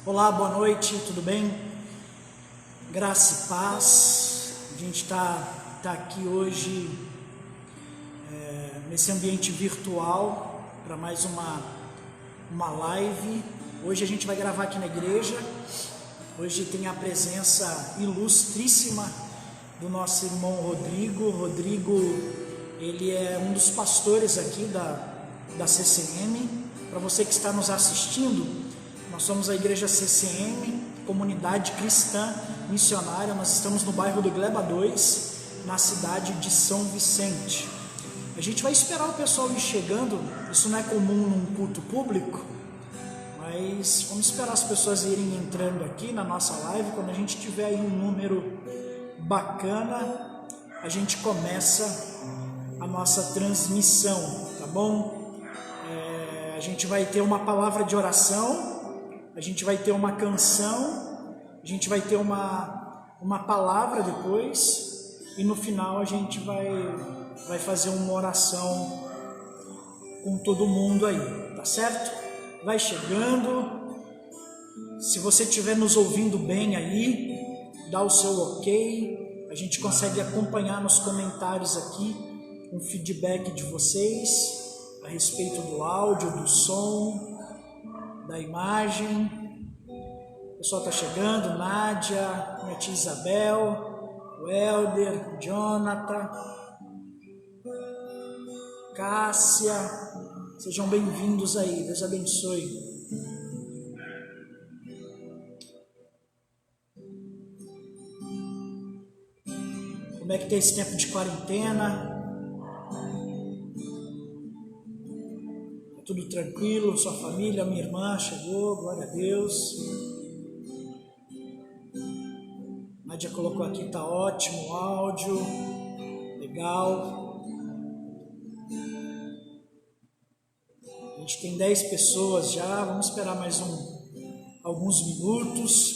Olá, boa noite, tudo bem? Graça e paz. A gente está aqui hoje nesse ambiente virtual para mais uma live. Hoje a gente vai gravar aqui na igreja. Hoje tem a presença ilustríssima do nosso irmão Rodrigo. Rodrigo, ele é um dos pastores aqui da CCM. Para você que está nos assistindo, nós somos a igreja CCM, Comunidade Cristã Missionária. Nós estamos no bairro do Gleba 2, na cidade de São Vicente. A gente vai esperar o pessoal ir chegando. Isso não é comum num culto público, mas vamos esperar as pessoas irem entrando aqui na nossa live. Quando a gente tiver aí um número bacana, a gente começa a nossa transmissão, tá bom? A gente vai ter uma palavra de oração, a gente vai ter uma canção, a gente vai ter uma palavra depois, e no final a gente vai fazer uma oração com todo mundo aí, tá certo? Vai chegando. Se você estiver nos ouvindo bem aí, dá o seu ok. A gente consegue acompanhar nos comentários aqui um feedback de vocês a respeito do áudio, do som, da imagem. O pessoal está chegando, Nádia, minha tia Isabel, o Helder, o Jonathan, Cássia, sejam bem-vindos aí, Deus abençoe. Como é que tem esse tempo de quarentena? Tudo tranquilo? Sua família, minha irmã chegou, glória a Deus. Nádia colocou aqui, tá ótimo o áudio, legal. A gente tem 10 pessoas já, vamos esperar mais alguns minutos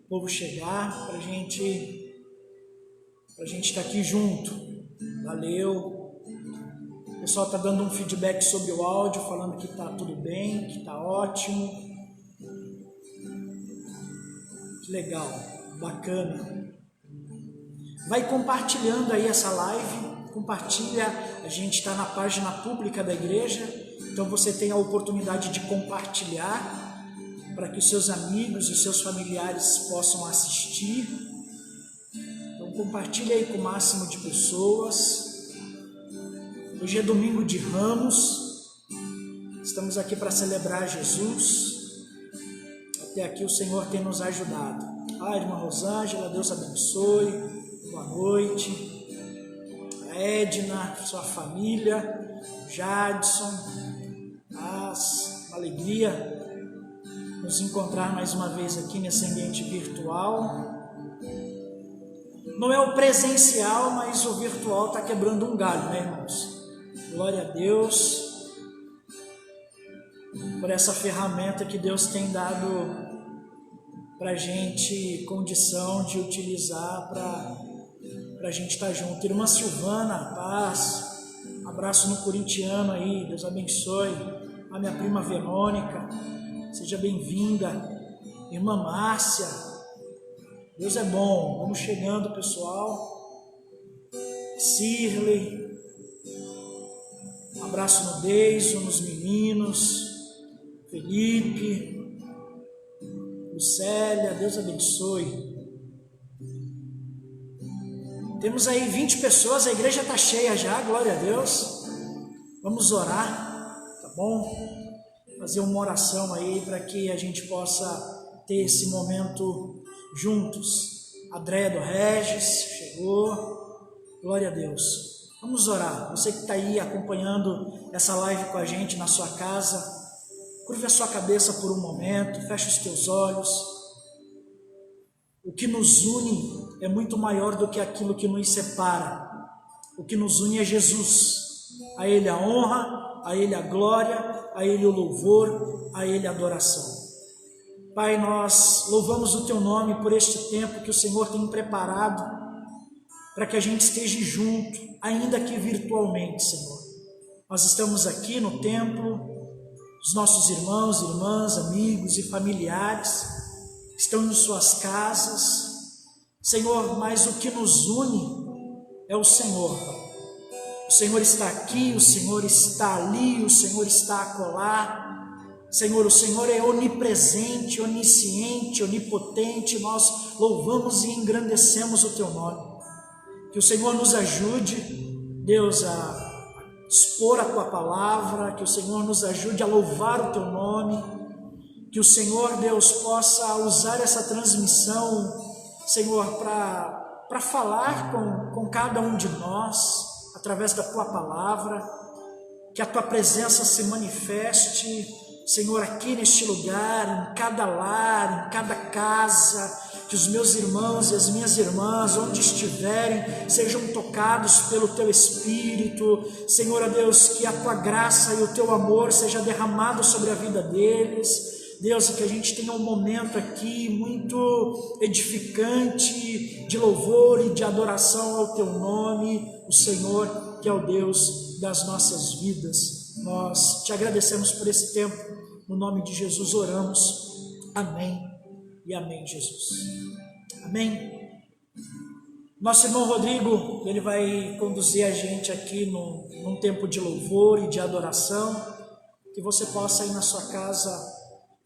o povo chegar para a gente estar aqui junto. Valeu. O pessoal está dando um feedback sobre o áudio, falando que está tudo bem, que está ótimo. Que legal, bacana. Vai compartilhando aí essa live, compartilha. A gente está na página pública da igreja, então você tem a oportunidade de compartilhar para que os seus amigos e seus familiares possam assistir. Então compartilha aí com o máximo de pessoas. Hoje é domingo de Ramos, estamos aqui para celebrar Jesus. Até aqui o Senhor tem nos ajudado. Irmã Rosângela, Deus abençoe, boa noite. A Edna, sua família, Jadson, uma alegria nos encontrar mais uma vez aqui nesse ambiente virtual. Não é o presencial, mas o virtual está quebrando um galho, né, irmãos? Glória a Deus por essa ferramenta que Deus tem dado para a gente condição de utilizar para a gente estar junto. Irmã Silvana, paz, abraço no corintiano aí, Deus abençoe. A minha prima Verônica, seja bem-vinda. Irmã Márcia, Deus é bom. Vamos chegando, pessoal. Cirlei, um abraço no Deiso, nos meninos, Felipe, Lucélia, Deus abençoe. Temos aí 20 pessoas, a igreja está cheia já, glória a Deus. Vamos orar, tá bom? Fazer uma oração aí para que a gente possa ter esse momento juntos. André do Regis chegou, glória a Deus. Vamos orar. Você que está aí acompanhando essa live com a gente na sua casa, curva a sua cabeça por um momento, fecha os teus olhos. O que nos une é muito maior do que aquilo que nos separa. O que nos une é Jesus. A Ele a honra, a Ele a glória, a Ele o louvor, a Ele a adoração. Pai, nós louvamos o Teu nome por este tempo que o Senhor tem preparado para que a gente esteja junto, ainda que virtualmente, Senhor. Nós estamos aqui no templo, os nossos irmãos, irmãs, amigos e familiares estão em suas casas, Senhor, mas o que nos une é o Senhor, Pai. O Senhor está aqui, o Senhor está ali, o Senhor está acolá. Senhor, o Senhor é onipresente, onisciente, onipotente. Nós louvamos e engrandecemos o Teu nome. Que o Senhor nos ajude, Deus, a expor a Tua palavra, que o Senhor nos ajude a louvar o Teu nome, que o Senhor, Deus, possa usar essa transmissão, Senhor, para falar com cada um de nós, através da Tua palavra, que a Tua presença se manifeste, Senhor, aqui neste lugar, em cada lar, em cada casa, que os meus irmãos e as minhas irmãs, onde estiverem, sejam tocados pelo Teu Espírito, Senhor, Deus, que a Tua graça e o Teu amor seja derramado sobre a vida deles, Deus, que a gente tenha um momento aqui muito edificante de louvor e de adoração ao Teu nome, o Senhor, que é o Deus das nossas vidas. Nós Te agradecemos por esse tempo, no nome de Jesus oramos, amém e amém, Jesus, amém. Nosso irmão Rodrigo, ele vai conduzir a gente aqui num tempo de louvor e de adoração, que você possa ir na sua casa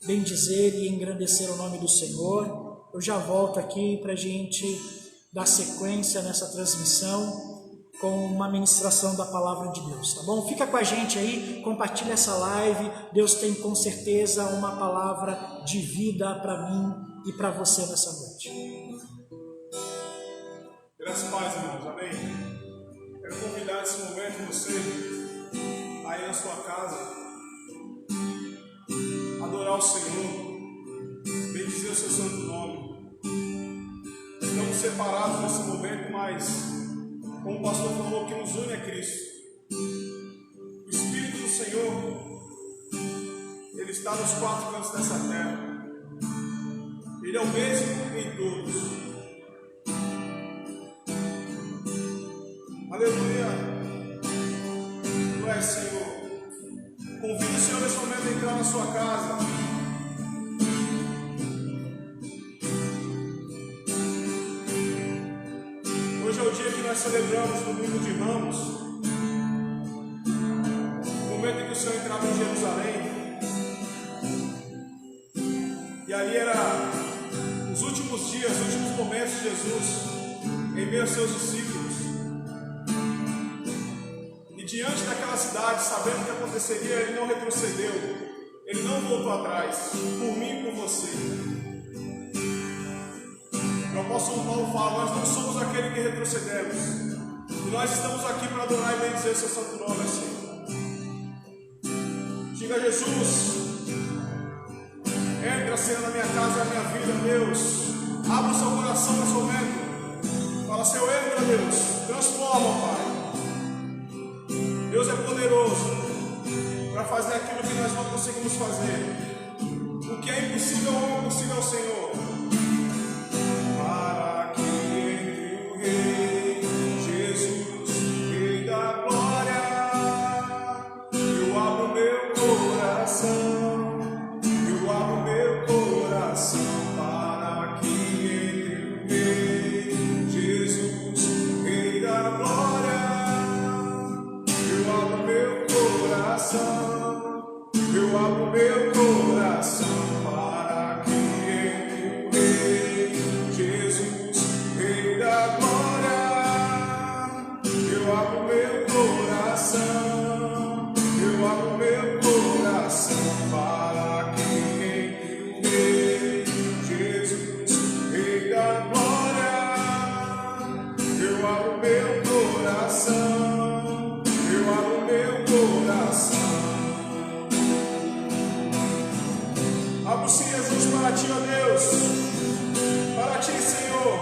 bendizer e engrandecer o nome do Senhor. Eu já volto aqui para a gente dar sequência nessa transmissão com uma ministração da palavra de Deus, tá bom? Fica com a gente aí, compartilha essa live. Deus tem com certeza uma palavra de vida para mim e para você nessa noite. Graças a Deus, irmãos, amém? Quero convidar nesse momento você aí na sua casa, adorar o Senhor, bendizer o seu santo nome. Estamos separados nesse momento, mas como o pastor falou, que nos une é Cristo. O Espírito do Senhor, Ele está nos quatro cantos dessa terra. Ele é o mesmo em todos. Aleluia. Tu és, Senhor. Convido o Senhor nesse momento a entrar na sua casa. Hoje é o dia que nós celebramos o domingo de Ramos, o momento em que o Senhor entrava em Jerusalém, e ali era os últimos dias, os últimos momentos de Jesus em meio aos seus discípulos, e diante daquela cidade, sabendo o que aconteceria, ele não retrocedeu, ele não voltou atrás, por mim e por você. O apóstolo Paulo fala, nós não somos aquele que retrocedemos, e nós estamos aqui para adorar e bendizer o seu santo nome, assim. Diga: Jesus, entra, Senhor, na minha casa e na minha vida, Deus. Abra o seu coração nesse momento. Fala: Senhor, entra, Deus, transforma, Pai. Deus é poderoso para fazer aquilo que nós não conseguimos fazer. O que é impossível ou impossível ao Senhor. Para que entre o Rei Jesus, Rei da glória, eu abro meu coração, eu abro meu coração. Para que entre o Rei Jesus, Rei da glória, eu abro meu coração, eu abro meu coração. Para que entre o Rei Jesus, Rei da glória, eu abro meu coração, eu abro meu coração. Para que entre o Rei Jesus, Rei da glória, eu abro meu coração, eu abro meu coração. Abro sim, Jesus, para ti, ó Deus, para ti, Senhor,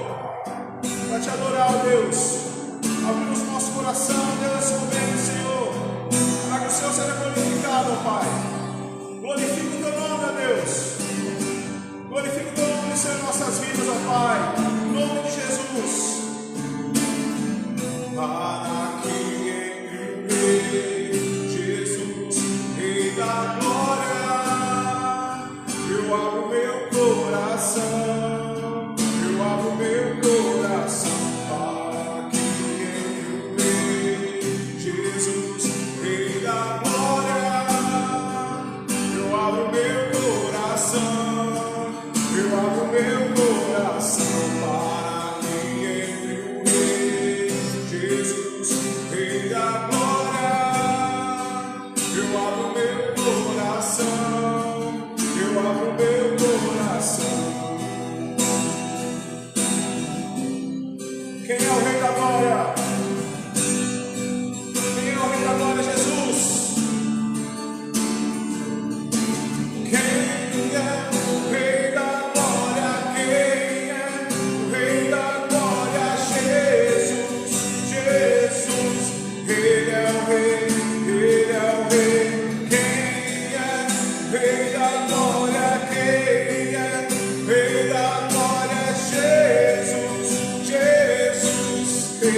para te adorar, ó Deus. Abrimos nosso coração, Deus, nesse momento, Senhor, para que o Senhor seja glorificado, ó Pai. Glorifica o teu nome, ó Deus. Glorifica o teu nome, Senhor, em nossas vidas, ó Pai. Em nome de Jesus. Para que entre o Rei Jesus, Rei da glória,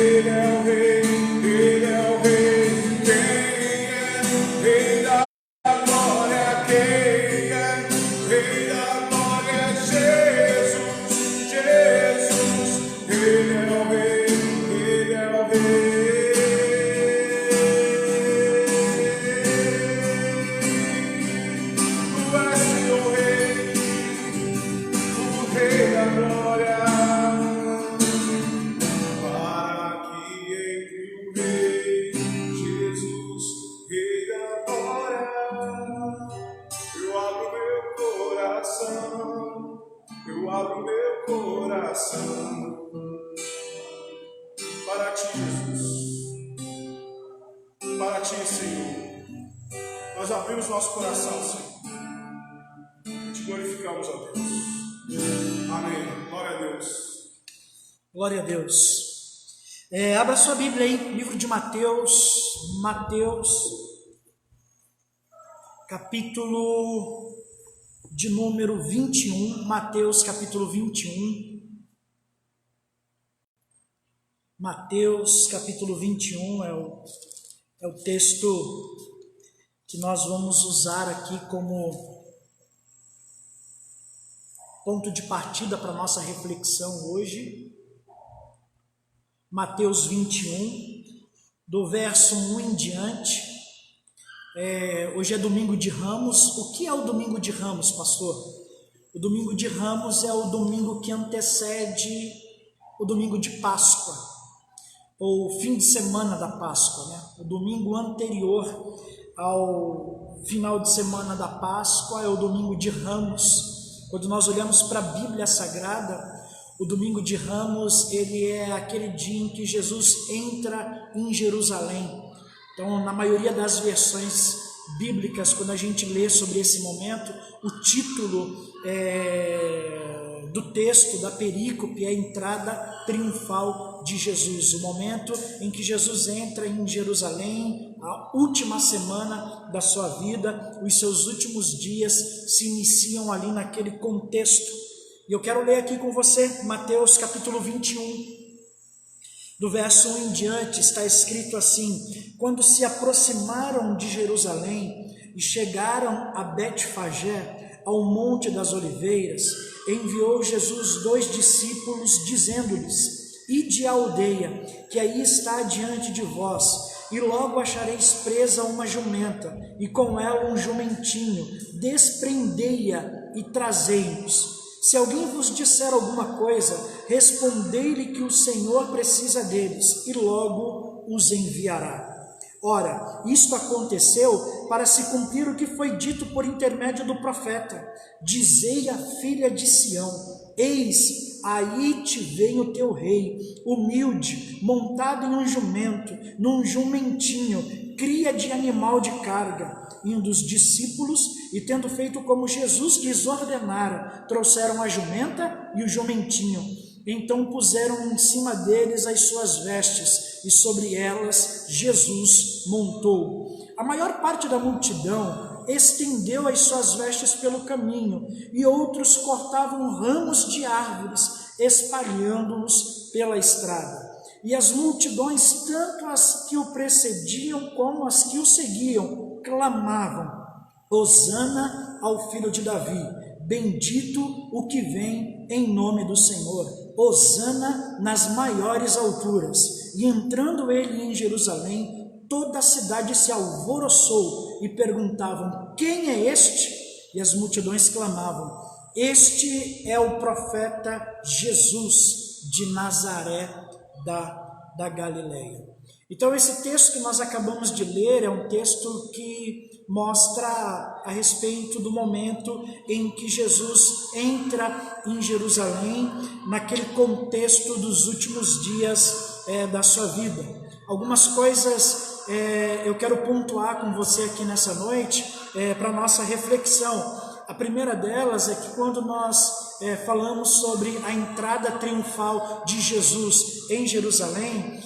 Ele é o Rei, Ele é o Rei. Quem é Rei da glória? Quem é Rei da glória? Jesus, Jesus. Ele é o Rei, Ele é o Rei. Tu és, Senhor, Rei, o Rei da glória. Para que entre o Rei, Jesus, Rei da glória. Eu abro meu coração, eu abro meu coração para ti, Jesus, para ti, Senhor. Nós abrimos nosso coração, Senhor, e te glorificamos, ó Deus. Amém. Glória a Deus. Glória a Deus. Abra sua Bíblia aí, livro de Mateus, capítulo de número 21, Mateus capítulo 21. Mateus capítulo 21 é o texto que nós vamos usar aqui como ponto de partida para a nossa reflexão hoje. Mateus 21, do verso 1 em diante. Hoje é domingo de Ramos. O que é o domingo de Ramos, pastor? O domingo de Ramos é o domingo que antecede o domingo de Páscoa, ou fim de semana da Páscoa, né? O domingo anterior ao final de semana da Páscoa é o domingo de Ramos. Quando nós olhamos para a Bíblia Sagrada, o domingo de Ramos, ele é aquele dia em que Jesus entra em Jerusalém. Então, na maioria das versões bíblicas, quando a gente lê sobre esse momento, o título do texto, da perícope, é a entrada triunfal de Jesus, o momento em que Jesus entra em Jerusalém, a última semana da sua vida, os seus últimos dias se iniciam ali naquele contexto. E eu quero ler aqui com você Mateus capítulo 21, do verso 1 em diante. Está escrito assim: quando se aproximaram de Jerusalém e chegaram a Betfagé, ao Monte das Oliveiras, enviou Jesus 2 discípulos, dizendo-lhes: ide à aldeia, que aí está diante de vós, e logo achareis presa uma jumenta, e com ela um jumentinho, desprendei-a e trazei-nos. Se alguém vos disser alguma coisa, respondei-lhe que o Senhor precisa deles, e logo os enviará. Ora, isto aconteceu para se cumprir o que foi dito por intermédio do profeta: dizei à filha de Sião: eis, aí te vem o teu rei, humilde, montado em um jumento, num jumentinho, cria de animal de carga. Indo os discípulos, e tendo feito como Jesus lhes ordenara, trouxeram a jumenta e o jumentinho. Então puseram em cima deles as suas vestes, e sobre elas Jesus montou. A maior parte da multidão estendeu as suas vestes pelo caminho, e outros cortavam ramos de árvores, espalhando-os pela estrada. E as multidões, tanto as que o precediam como as que o seguiam, clamavam: Hosana ao filho de Davi, bendito o que vem em nome do Senhor, Hosana nas maiores alturas. E entrando ele em Jerusalém, toda a cidade se alvoroçou e perguntavam: quem é este? E as multidões clamavam: este é o profeta Jesus de Nazaré da Galileia. Então esse texto que nós acabamos de ler é um texto que mostra a respeito do momento em que Jesus entra em Jerusalém, naquele contexto dos últimos dias da sua vida. Algumas coisas eu quero pontuar com você aqui nessa noite para a nossa reflexão. A primeira delas é que quando nós falamos sobre a entrada triunfal de Jesus em Jerusalém,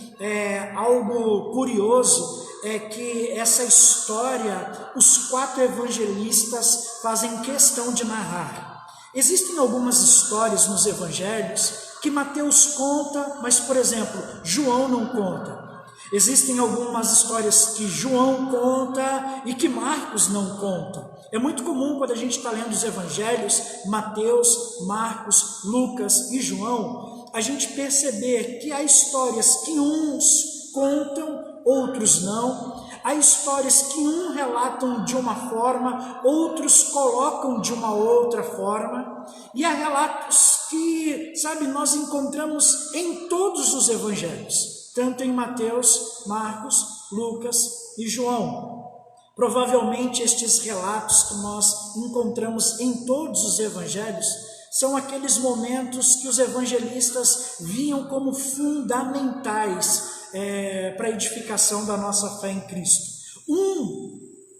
algo curioso é que essa história os 4 evangelistas fazem questão de narrar. Existem algumas histórias nos evangelhos que Mateus conta, mas, por exemplo, João não conta. Existem algumas histórias que João conta e que Marcos não conta. É muito comum quando a gente está lendo os evangelhos, Mateus, Marcos, Lucas e João, a gente perceber que há histórias que uns contam, outros não. Há histórias que uns relatam de uma forma, outros colocam de uma outra forma. E há relatos que, nós encontramos em todos os evangelhos, tanto em Mateus, Marcos, Lucas e João. Provavelmente estes relatos que nós encontramos em todos os evangelhos são aqueles momentos que os evangelistas viam como fundamentais para a edificação da nossa fé em Cristo.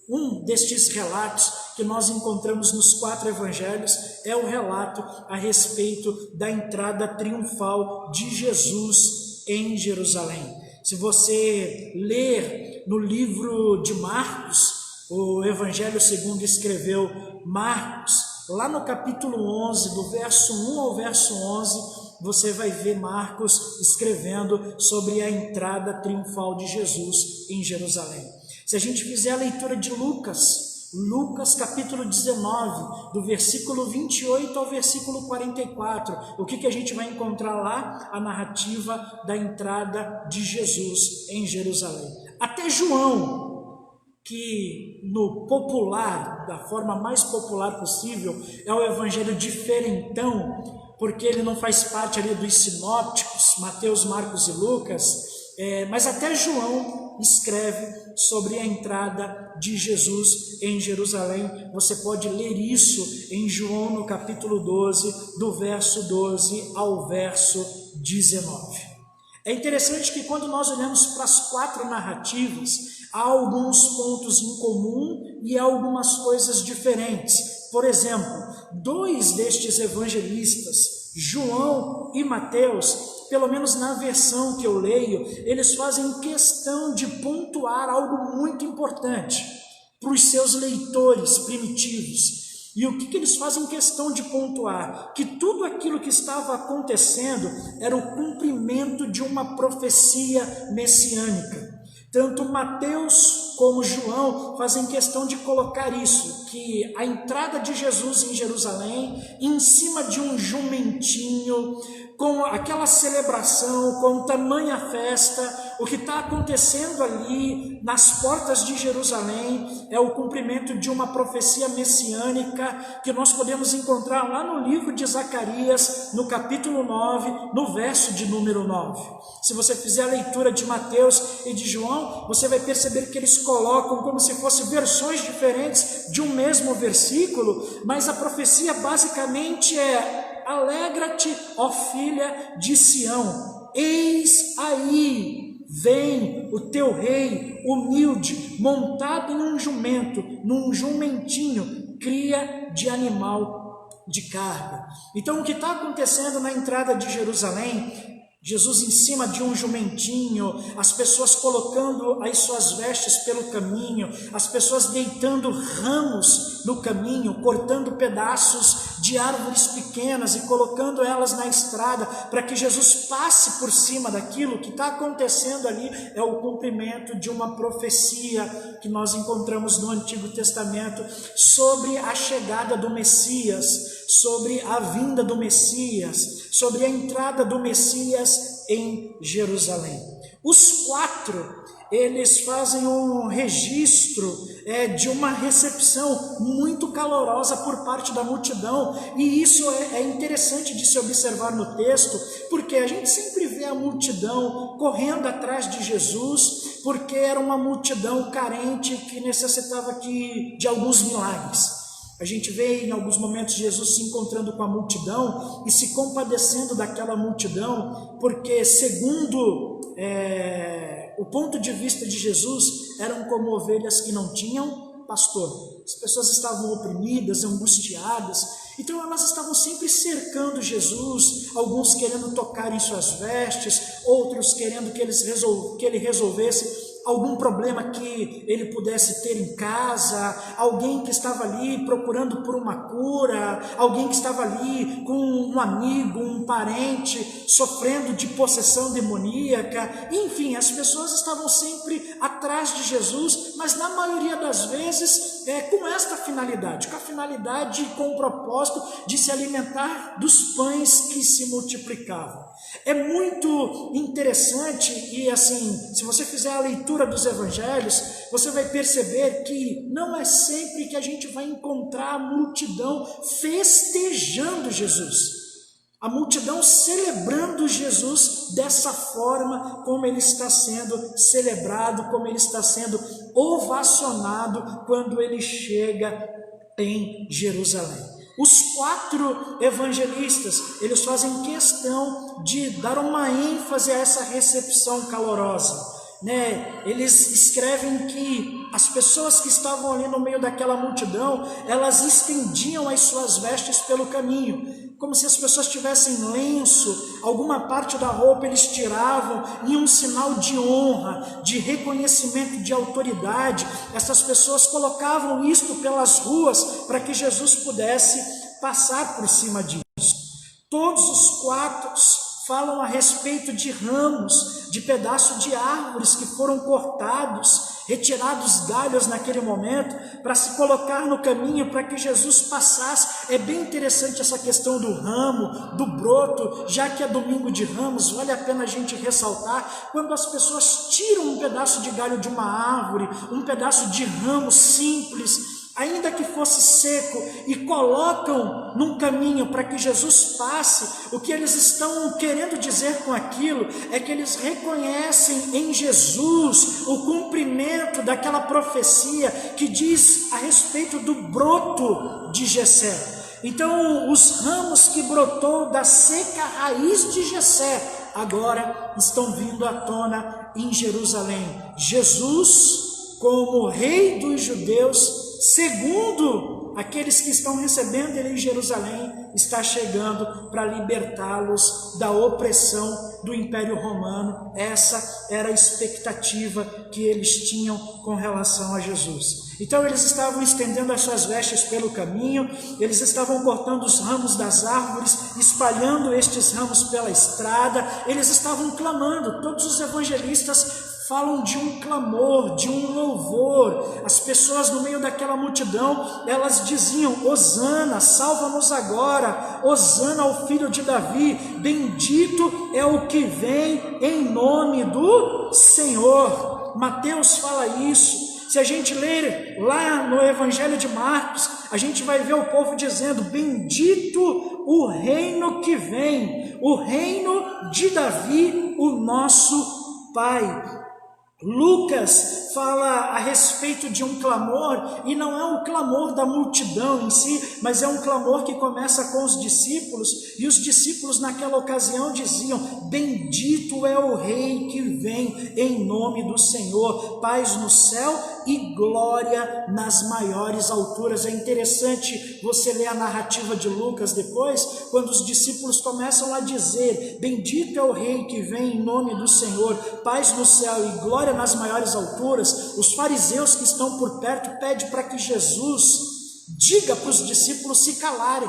Um destes relatos que nós encontramos nos 4 evangelhos é o relato a respeito da entrada triunfal de Jesus em Jerusalém. Se você ler no livro de Marcos, o evangelho segundo escreveu Marcos, lá no capítulo 11, do verso 1 ao verso 11, você vai ver Marcos escrevendo sobre a entrada triunfal de Jesus em Jerusalém. Se a gente fizer a leitura de Lucas capítulo 19, do versículo 28 ao versículo 44, o que a gente vai encontrar lá? A narrativa da entrada de Jesus em Jerusalém. Até João, que no popular, da forma mais popular possível, é o evangelho diferentão, porque ele não faz parte ali dos sinópticos, Mateus, Marcos e Lucas, mas até João escreve sobre a entrada de Jesus em Jerusalém. Você pode ler isso em João no capítulo 12, do verso 12 ao verso 19. É interessante que quando nós olhamos para as 4 narrativas, há alguns pontos em comum e há algumas coisas diferentes. Por exemplo, 2 destes evangelistas, João e Mateus, pelo menos na versão que eu leio, eles fazem questão de pontuar algo muito importante para os seus leitores primitivos. E o que eles fazem questão de pontuar? Que tudo aquilo que estava acontecendo era o cumprimento de uma profecia messiânica. Tanto Mateus como João fazem questão de colocar isso, que a entrada de Jesus em Jerusalém, em cima de um jumentinho, com aquela celebração, com tamanha festa, o que está acontecendo ali nas portas de Jerusalém é o cumprimento de uma profecia messiânica que nós podemos encontrar lá no livro de Zacarias, no capítulo 9, no verso de número 9. Se você fizer a leitura de Mateus e de João, você vai perceber que eles colocam como se fossem versões diferentes de um mesmo versículo, mas a profecia basicamente é: alegra-te, ó filha de Sião, eis aí vem o teu rei humilde, montado em um jumento, num jumentinho, cria de animal de carga. Então o que está acontecendo na entrada de Jerusalém, Jesus em cima de um jumentinho, as pessoas colocando as suas vestes pelo caminho, as pessoas deitando ramos no caminho, cortando pedaços de árvores pequenas e colocando elas na estrada para que Jesus passe por cima daquilo. O que está acontecendo ali é o cumprimento de uma profecia que nós encontramos no Antigo Testamento sobre a chegada do Messias, sobre a vinda do Messias, sobre a entrada do Messias em Jerusalém. Os 4, eles fazem um registro de uma recepção muito calorosa por parte da multidão, e isso é interessante de se observar no texto, porque a gente sempre vê a multidão correndo atrás de Jesus, porque era uma multidão carente que necessitava de alguns milagres. A gente vê em alguns momentos Jesus se encontrando com a multidão e se compadecendo daquela multidão, porque segundo o ponto de vista de Jesus, eram como ovelhas que não tinham pastor. As pessoas estavam oprimidas, angustiadas, então elas estavam sempre cercando Jesus, alguns querendo tocar em suas vestes, outros querendo que ele resolvesse algum problema que ele pudesse ter em casa, alguém que estava ali procurando por uma cura, alguém que estava ali com um amigo, um parente, sofrendo de possessão demoníaca. Enfim, as pessoas estavam sempre atrás de Jesus, mas na maioria das vezes com esta finalidade, com a finalidade e com o propósito de se alimentar dos pães que se multiplicavam. É muito interessante e assim, se você fizer a leitura dos evangelhos, você vai perceber que não é sempre que a gente vai encontrar a multidão festejando Jesus. A multidão celebrando Jesus dessa forma como ele está sendo celebrado, como ele está sendo ovacionado quando ele chega em Jerusalém. Os 4 evangelistas, eles fazem questão de dar uma ênfase a essa recepção calorosa. Eles escrevem que as pessoas que estavam ali no meio daquela multidão, elas estendiam as suas vestes pelo caminho, como se as pessoas tivessem lenço, alguma parte da roupa eles tiravam em um sinal de honra, de reconhecimento de autoridade. Essas pessoas colocavam isto pelas ruas para que Jesus pudesse passar por cima disso. Todos os 4 falam a respeito de ramos, de pedaços de árvores que foram cortados, retirados galhos naquele momento, para se colocar no caminho, para que Jesus passasse. É bem interessante essa questão do ramo, do broto, já que é domingo de ramos, vale a pena a gente ressaltar, quando as pessoas tiram um pedaço de galho de uma árvore, um pedaço de ramo simples, ainda que fosse seco, e colocam num caminho para que Jesus passe, o que eles estão querendo dizer com aquilo é que eles reconhecem em Jesus o cumprimento daquela profecia que diz a respeito do broto de Jessé. Então, os ramos que brotou da seca raiz de Jessé agora estão vindo à tona em Jerusalém. Jesus, como rei dos judeus, segundo aqueles que estão recebendo ele em Jerusalém, está chegando para libertá-los da opressão do Império Romano. Essa era a expectativa que eles tinham com relação a Jesus. Então eles estavam estendendo as suas vestes pelo caminho, eles estavam cortando os ramos das árvores, espalhando estes ramos pela estrada, eles estavam clamando. Todos os evangelistas falam de um clamor, de um louvor. As pessoas no meio daquela multidão, elas diziam: Hosana, salva-nos agora, Hosana ao filho de Davi, bendito é o que vem em nome do Senhor. Mateus fala isso. Se a gente ler lá no Evangelho de Marcos, a gente vai ver o povo dizendo: bendito o reino que vem, o reino de Davi, o nosso Pai. Lucas fala a respeito de um clamor, e não é um clamor da multidão em si, mas é um clamor que começa com os discípulos, e os discípulos naquela ocasião diziam: bendito é o rei que vem em nome do Senhor, paz no céu e glória nas maiores alturas. É interessante você ler a narrativa de Lucas depois, quando os discípulos começam a dizer: bendito é o rei que vem em nome do Senhor, paz no céu e glória nas maiores alturas. Os fariseus que estão por perto pedem para que Jesus diga para os discípulos se calarem.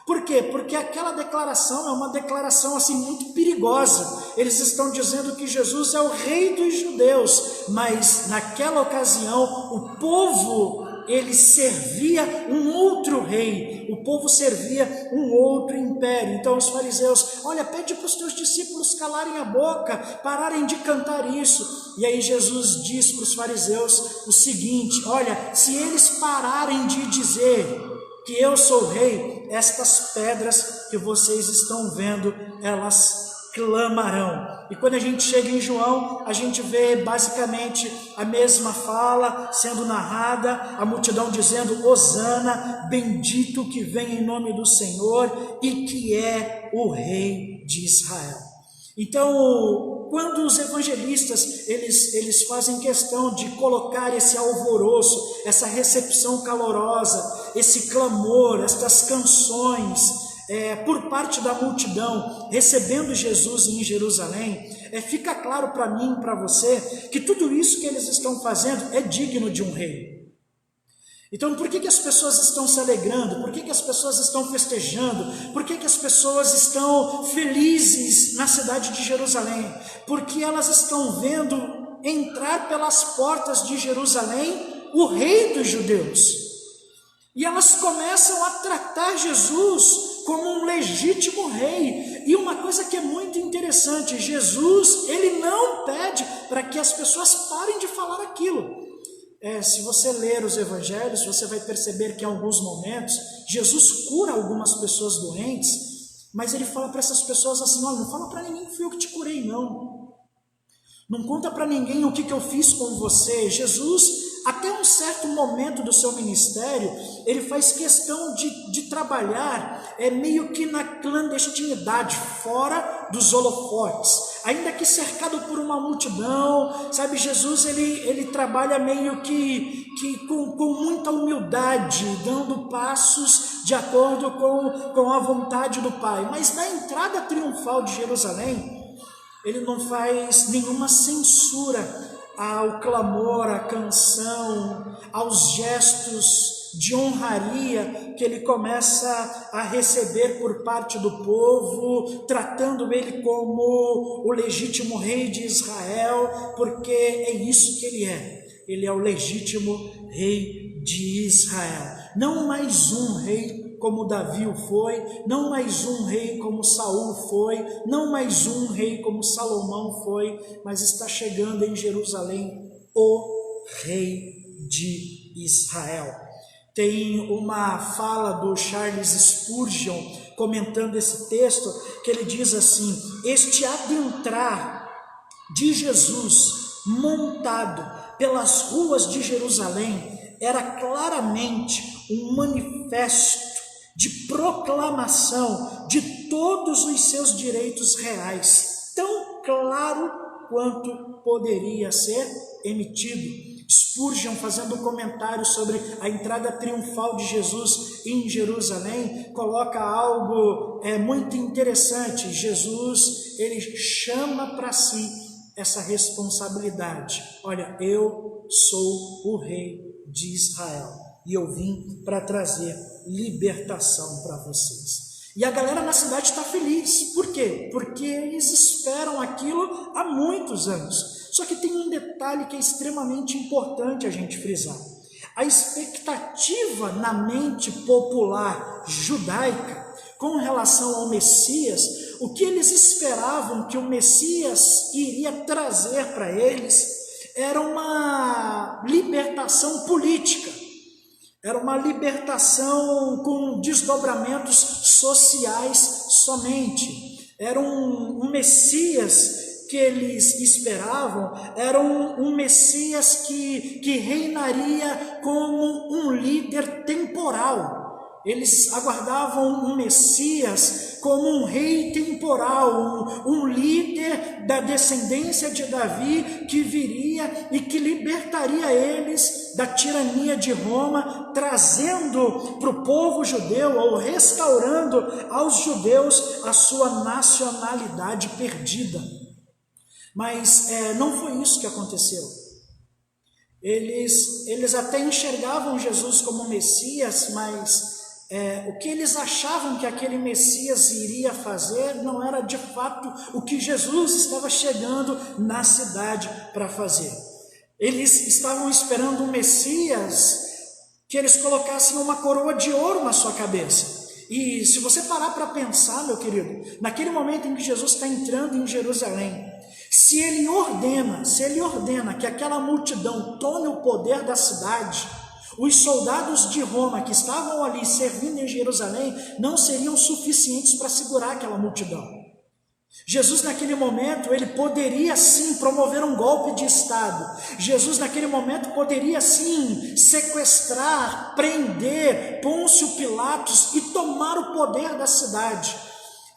Por quê? Porque aquela declaração é uma declaração assim muito perigosa. Eles estão dizendo que Jesus é o rei dos judeus, mas naquela ocasião o povo, ele servia um outro rei, o povo servia um outro império. Então os fariseus: olha, pede para os teus discípulos calarem a boca, pararem de cantar isso. E aí Jesus diz para os fariseus o seguinte: olha, se eles pararem de dizer que eu sou rei, estas pedras que vocês estão vendo, elas clamarão. E quando a gente chega em João, a gente vê basicamente a mesma fala sendo narrada, a multidão dizendo: Hosana, bendito que vem em nome do Senhor e que é o rei de Israel. Então, quando os evangelistas eles fazem questão de colocar esse alvoroço, essa recepção calorosa, esse clamor, estas canções, por parte da multidão, recebendo Jesus em Jerusalém, fica claro para mim e para você que tudo isso que eles estão fazendo é digno de um rei. Então, por que as pessoas estão se alegrando? Por que as pessoas estão festejando? Por que as pessoas estão felizes na cidade de Jerusalém? Porque elas estão vendo entrar pelas portas de Jerusalém o rei dos judeus. E elas começam a tratar Jesus como um legítimo rei. E uma coisa que é muito interessante, Jesus, ele não pede para que as pessoas parem de falar aquilo. Se você ler os evangelhos, você vai perceber que em alguns momentos, Jesus cura algumas pessoas doentes, mas ele fala para essas pessoas assim: olha, não fala para ninguém que fui eu que te curei, não. Não conta para ninguém o que eu fiz com você. Jesus, até um certo momento do seu ministério, ele faz questão de trabalhar meio que na clandestinidade, fora dos holofotes, ainda que cercado por uma multidão, sabe? Jesus ele trabalha meio que com muita humildade, dando passos de acordo com a vontade do Pai. Mas na entrada triunfal de Jerusalém, ele não faz nenhuma censura ao clamor, à canção, aos gestos de honraria que ele começa a receber por parte do povo, tratando ele como o legítimo rei de Israel, porque é isso que ele é. Ele é o legítimo rei de Israel. Não mais um rei como Davi o foi, não mais um rei como Saul foi, não mais um rei como Salomão foi, mas está chegando em Jerusalém o rei de Israel. Tem uma fala do Charles Spurgeon comentando esse texto, que ele diz assim: este adentrar de Jesus montado pelas ruas de Jerusalém era claramente um manifesto de proclamação de todos os seus direitos reais, tão claro quanto poderia ser emitido. Spurgeon, fazendo um comentário sobre a entrada triunfal de Jesus em Jerusalém, coloca algo muito interessante. Jesus, ele chama para si essa responsabilidade. Olha, eu sou o rei de Israel e eu vim para trazer libertação para vocês. E a galera na cidade está feliz. Por quê? Porque eles esperam aquilo há muitos anos. Só que tem um detalhe que é extremamente importante a gente frisar. A expectativa na mente popular judaica com relação ao Messias, o que eles esperavam que o Messias iria trazer para eles, era uma libertação política. Era uma libertação com desdobramentos sociais somente. Era um Messias que eles esperavam, era um Messias que reinaria como um líder temporal. Eles aguardavam um Messias como um rei temporal, um líder da descendência de Davi que viria e que libertaria eles da tirania de Roma, trazendo para o povo judeu, ou restaurando aos judeus a sua nacionalidade perdida. Mas não foi isso que aconteceu. Eles até enxergavam Jesus como Messias, mas o que eles achavam que aquele Messias iria fazer não era de fato o que Jesus estava chegando na cidade para fazer. Eles estavam esperando um Messias que eles colocassem uma coroa de ouro na sua cabeça. E se você parar para pensar, meu querido, naquele momento em que Jesus está entrando em Jerusalém, se ele ordena que aquela multidão tome o poder da cidade, os soldados de Roma que estavam ali servindo em Jerusalém não seriam suficientes para segurar aquela multidão. Jesus naquele momento, ele poderia sim promover um golpe de Estado. Jesus naquele momento poderia sim sequestrar, prender Pôncio Pilatos e tomar o poder da cidade.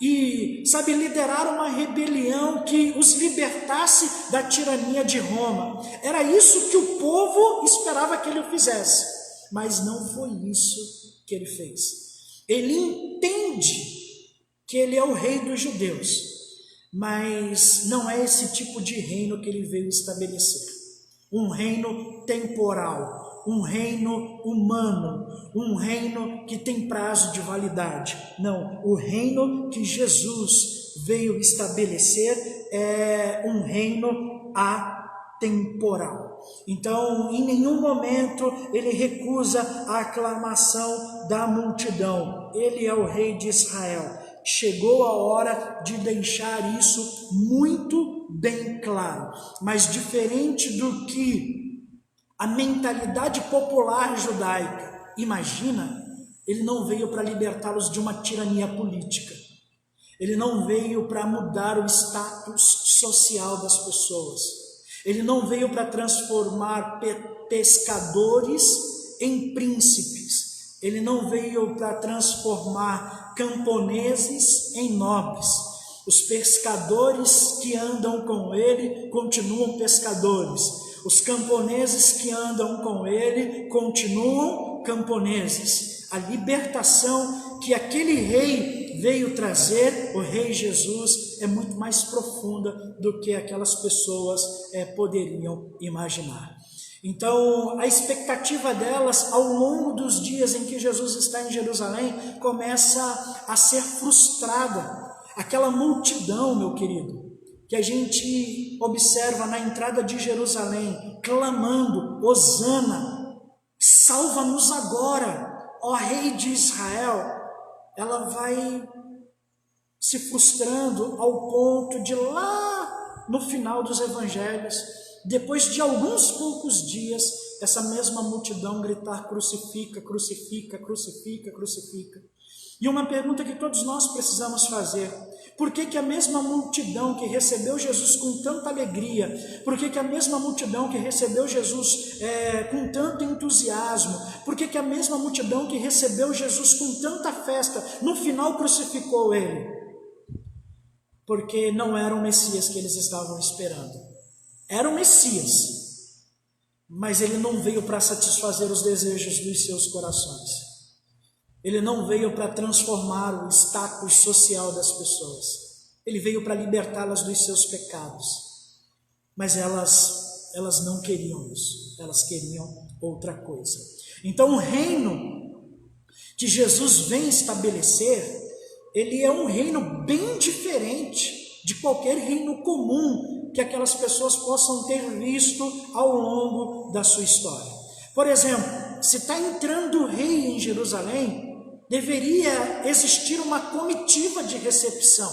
E, liderar uma rebelião que os libertasse da tirania de Roma. Era isso que o povo esperava que ele fizesse, mas não foi isso que ele fez. Ele entende que ele é o rei dos judeus, mas não é esse tipo de reino que ele veio estabelecer. Um reino temporal, um reino humano, um reino que tem prazo de validade. Não, o reino que Jesus veio estabelecer é um reino atemporal. Então, em nenhum momento ele recusa a aclamação da multidão. Ele é o rei de Israel. Chegou a hora de deixar isso muito bem claro. Mas diferente do que a mentalidade popular judaica imagina, ele não veio para libertá-los de uma tirania política. Ele não veio para mudar o status social das pessoas. Ele não veio para transformar pescadores em príncipes. Ele não veio para transformar camponeses em nobres. Os pescadores que andam com ele continuam pescadores. Os camponeses que andam com ele continuam camponeses. A libertação que aquele rei veio trazer, o rei Jesus, é muito mais profunda do que aquelas pessoas poderiam imaginar. Então, a expectativa delas ao longo dos dias em que Jesus está em Jerusalém começa a ser frustrada. Aquela multidão, meu querido, que a gente observa na entrada de Jerusalém, clamando: Hosana, salva-nos agora, ó Rei de Israel, ela vai se frustrando ao ponto de lá no final dos evangelhos, depois de alguns poucos dias, essa mesma multidão gritar: crucifica, crucifica, crucifica, crucifica. E uma pergunta que todos nós precisamos fazer: por que a mesma multidão que recebeu Jesus com tanta alegria, por que a mesma multidão que recebeu Jesus com tanto entusiasmo, por que a mesma multidão que recebeu Jesus com tanta festa, no final crucificou ele? Porque não era o Messias que eles estavam esperando. Era o Messias, mas ele não veio para satisfazer os desejos dos seus corações. Ele não veio para transformar o status social das pessoas. Ele veio para libertá-las dos seus pecados. Mas elas não queriam isso. Elas queriam outra coisa. Então, o reino que Jesus vem estabelecer, ele é um reino bem diferente de qualquer reino comum que aquelas pessoas possam ter visto ao longo da sua história. Por exemplo, se está entrando o rei em Jerusalém, deveria existir uma comitiva de recepção.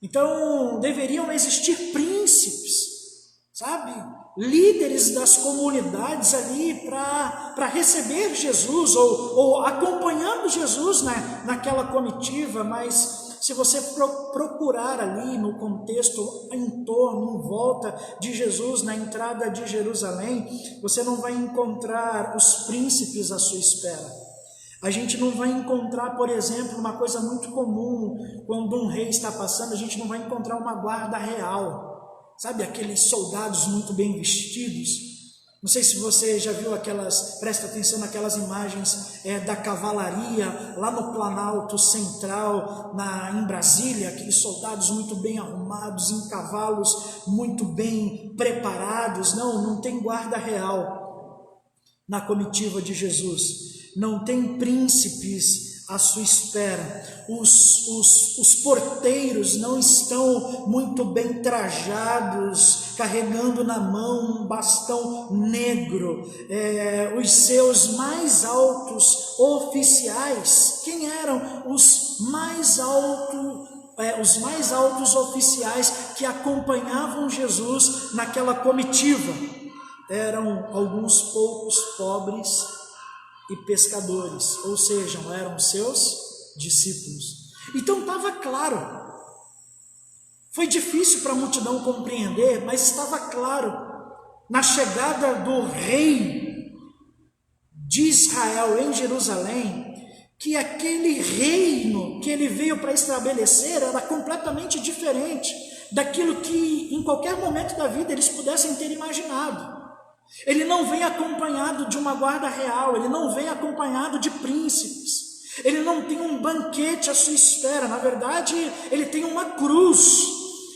Então, deveriam existir príncipes, sabe? Líderes das comunidades ali para receber Jesus, ou acompanhando Jesus naquela comitiva. Mas se você procurar ali no contexto, em torno, em volta de Jesus, na entrada de Jerusalém, você não vai encontrar os príncipes à sua espera. A gente não vai encontrar, por exemplo, uma coisa muito comum, quando um rei está passando, a gente não vai encontrar uma guarda real, sabe, aqueles soldados muito bem vestidos. Não sei se você já viu presta atenção naquelas imagens da cavalaria, lá no Planalto Central, em Brasília, aqueles soldados muito bem arrumados, em cavalos muito bem preparados. Não tem guarda real na comitiva de Jesus. Não tem príncipes à sua espera. Os porteiros não estão muito bem trajados, carregando na mão um bastão negro. Os seus mais altos oficiais, quem eram os mais altos oficiais que acompanhavam Jesus naquela comitiva? Eram alguns poucos pobres e pescadores, ou seja, eram seus discípulos. Então estava claro. Foi difícil para a multidão compreender, mas estava claro. Na chegada do rei de Israel em Jerusalém, que aquele reino que ele veio para estabelecer era completamente diferente daquilo que em qualquer momento da vida eles pudessem ter imaginado. Ele não vem acompanhado de uma guarda real, ele não vem acompanhado de príncipes, Ele não tem um banquete à sua espera, na verdade, ele tem uma cruz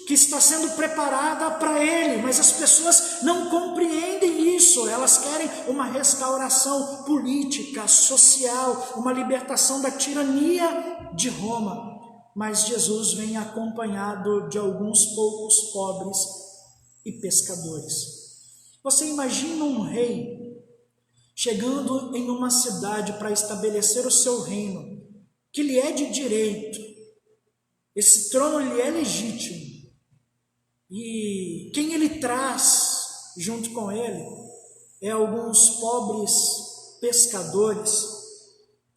que está sendo preparada para ele, mas as pessoas não compreendem isso, elas querem uma restauração política, social, uma libertação da tirania de Roma, mas Jesus vem acompanhado de alguns poucos pobres e pescadores. Você imagina um rei chegando em uma cidade para estabelecer o seu reino, que lhe é de direito, esse trono lhe é legítimo, e quem ele traz junto com ele é alguns pobres pescadores,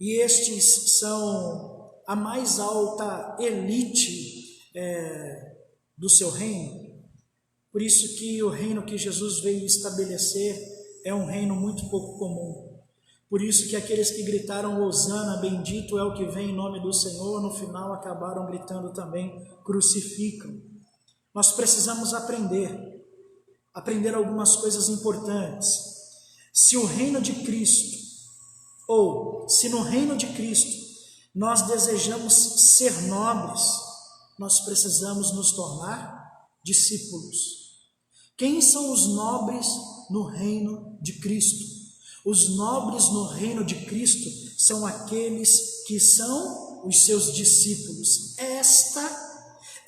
e estes são a mais alta elite do seu reino. Por isso que o reino que Jesus veio estabelecer é um reino muito pouco comum. Por isso que aqueles que gritaram Hosana, bendito é o que vem em nome do Senhor, no final acabaram gritando também, crucificam. Nós precisamos aprender algumas coisas importantes. Se o reino de Cristo, ou se no reino de Cristo nós desejamos ser nobres, nós precisamos nos tornar discípulos. Quem são os nobres no reino de Cristo? Os nobres no reino de Cristo são aqueles que são os seus discípulos. Esta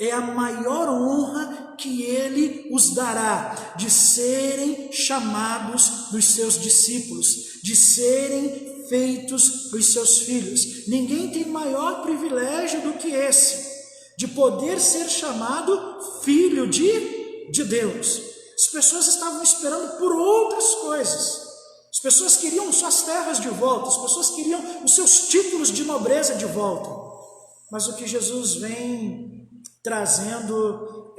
é a maior honra que ele os dará, de serem chamados dos seus discípulos, de serem feitos os seus filhos. Ninguém tem maior privilégio do que esse, de poder ser chamado filho de Deus. As pessoas estavam esperando por outras coisas. As pessoas queriam suas terras de volta, as pessoas queriam os seus títulos de nobreza de volta. Mas o que Jesus vem trazendo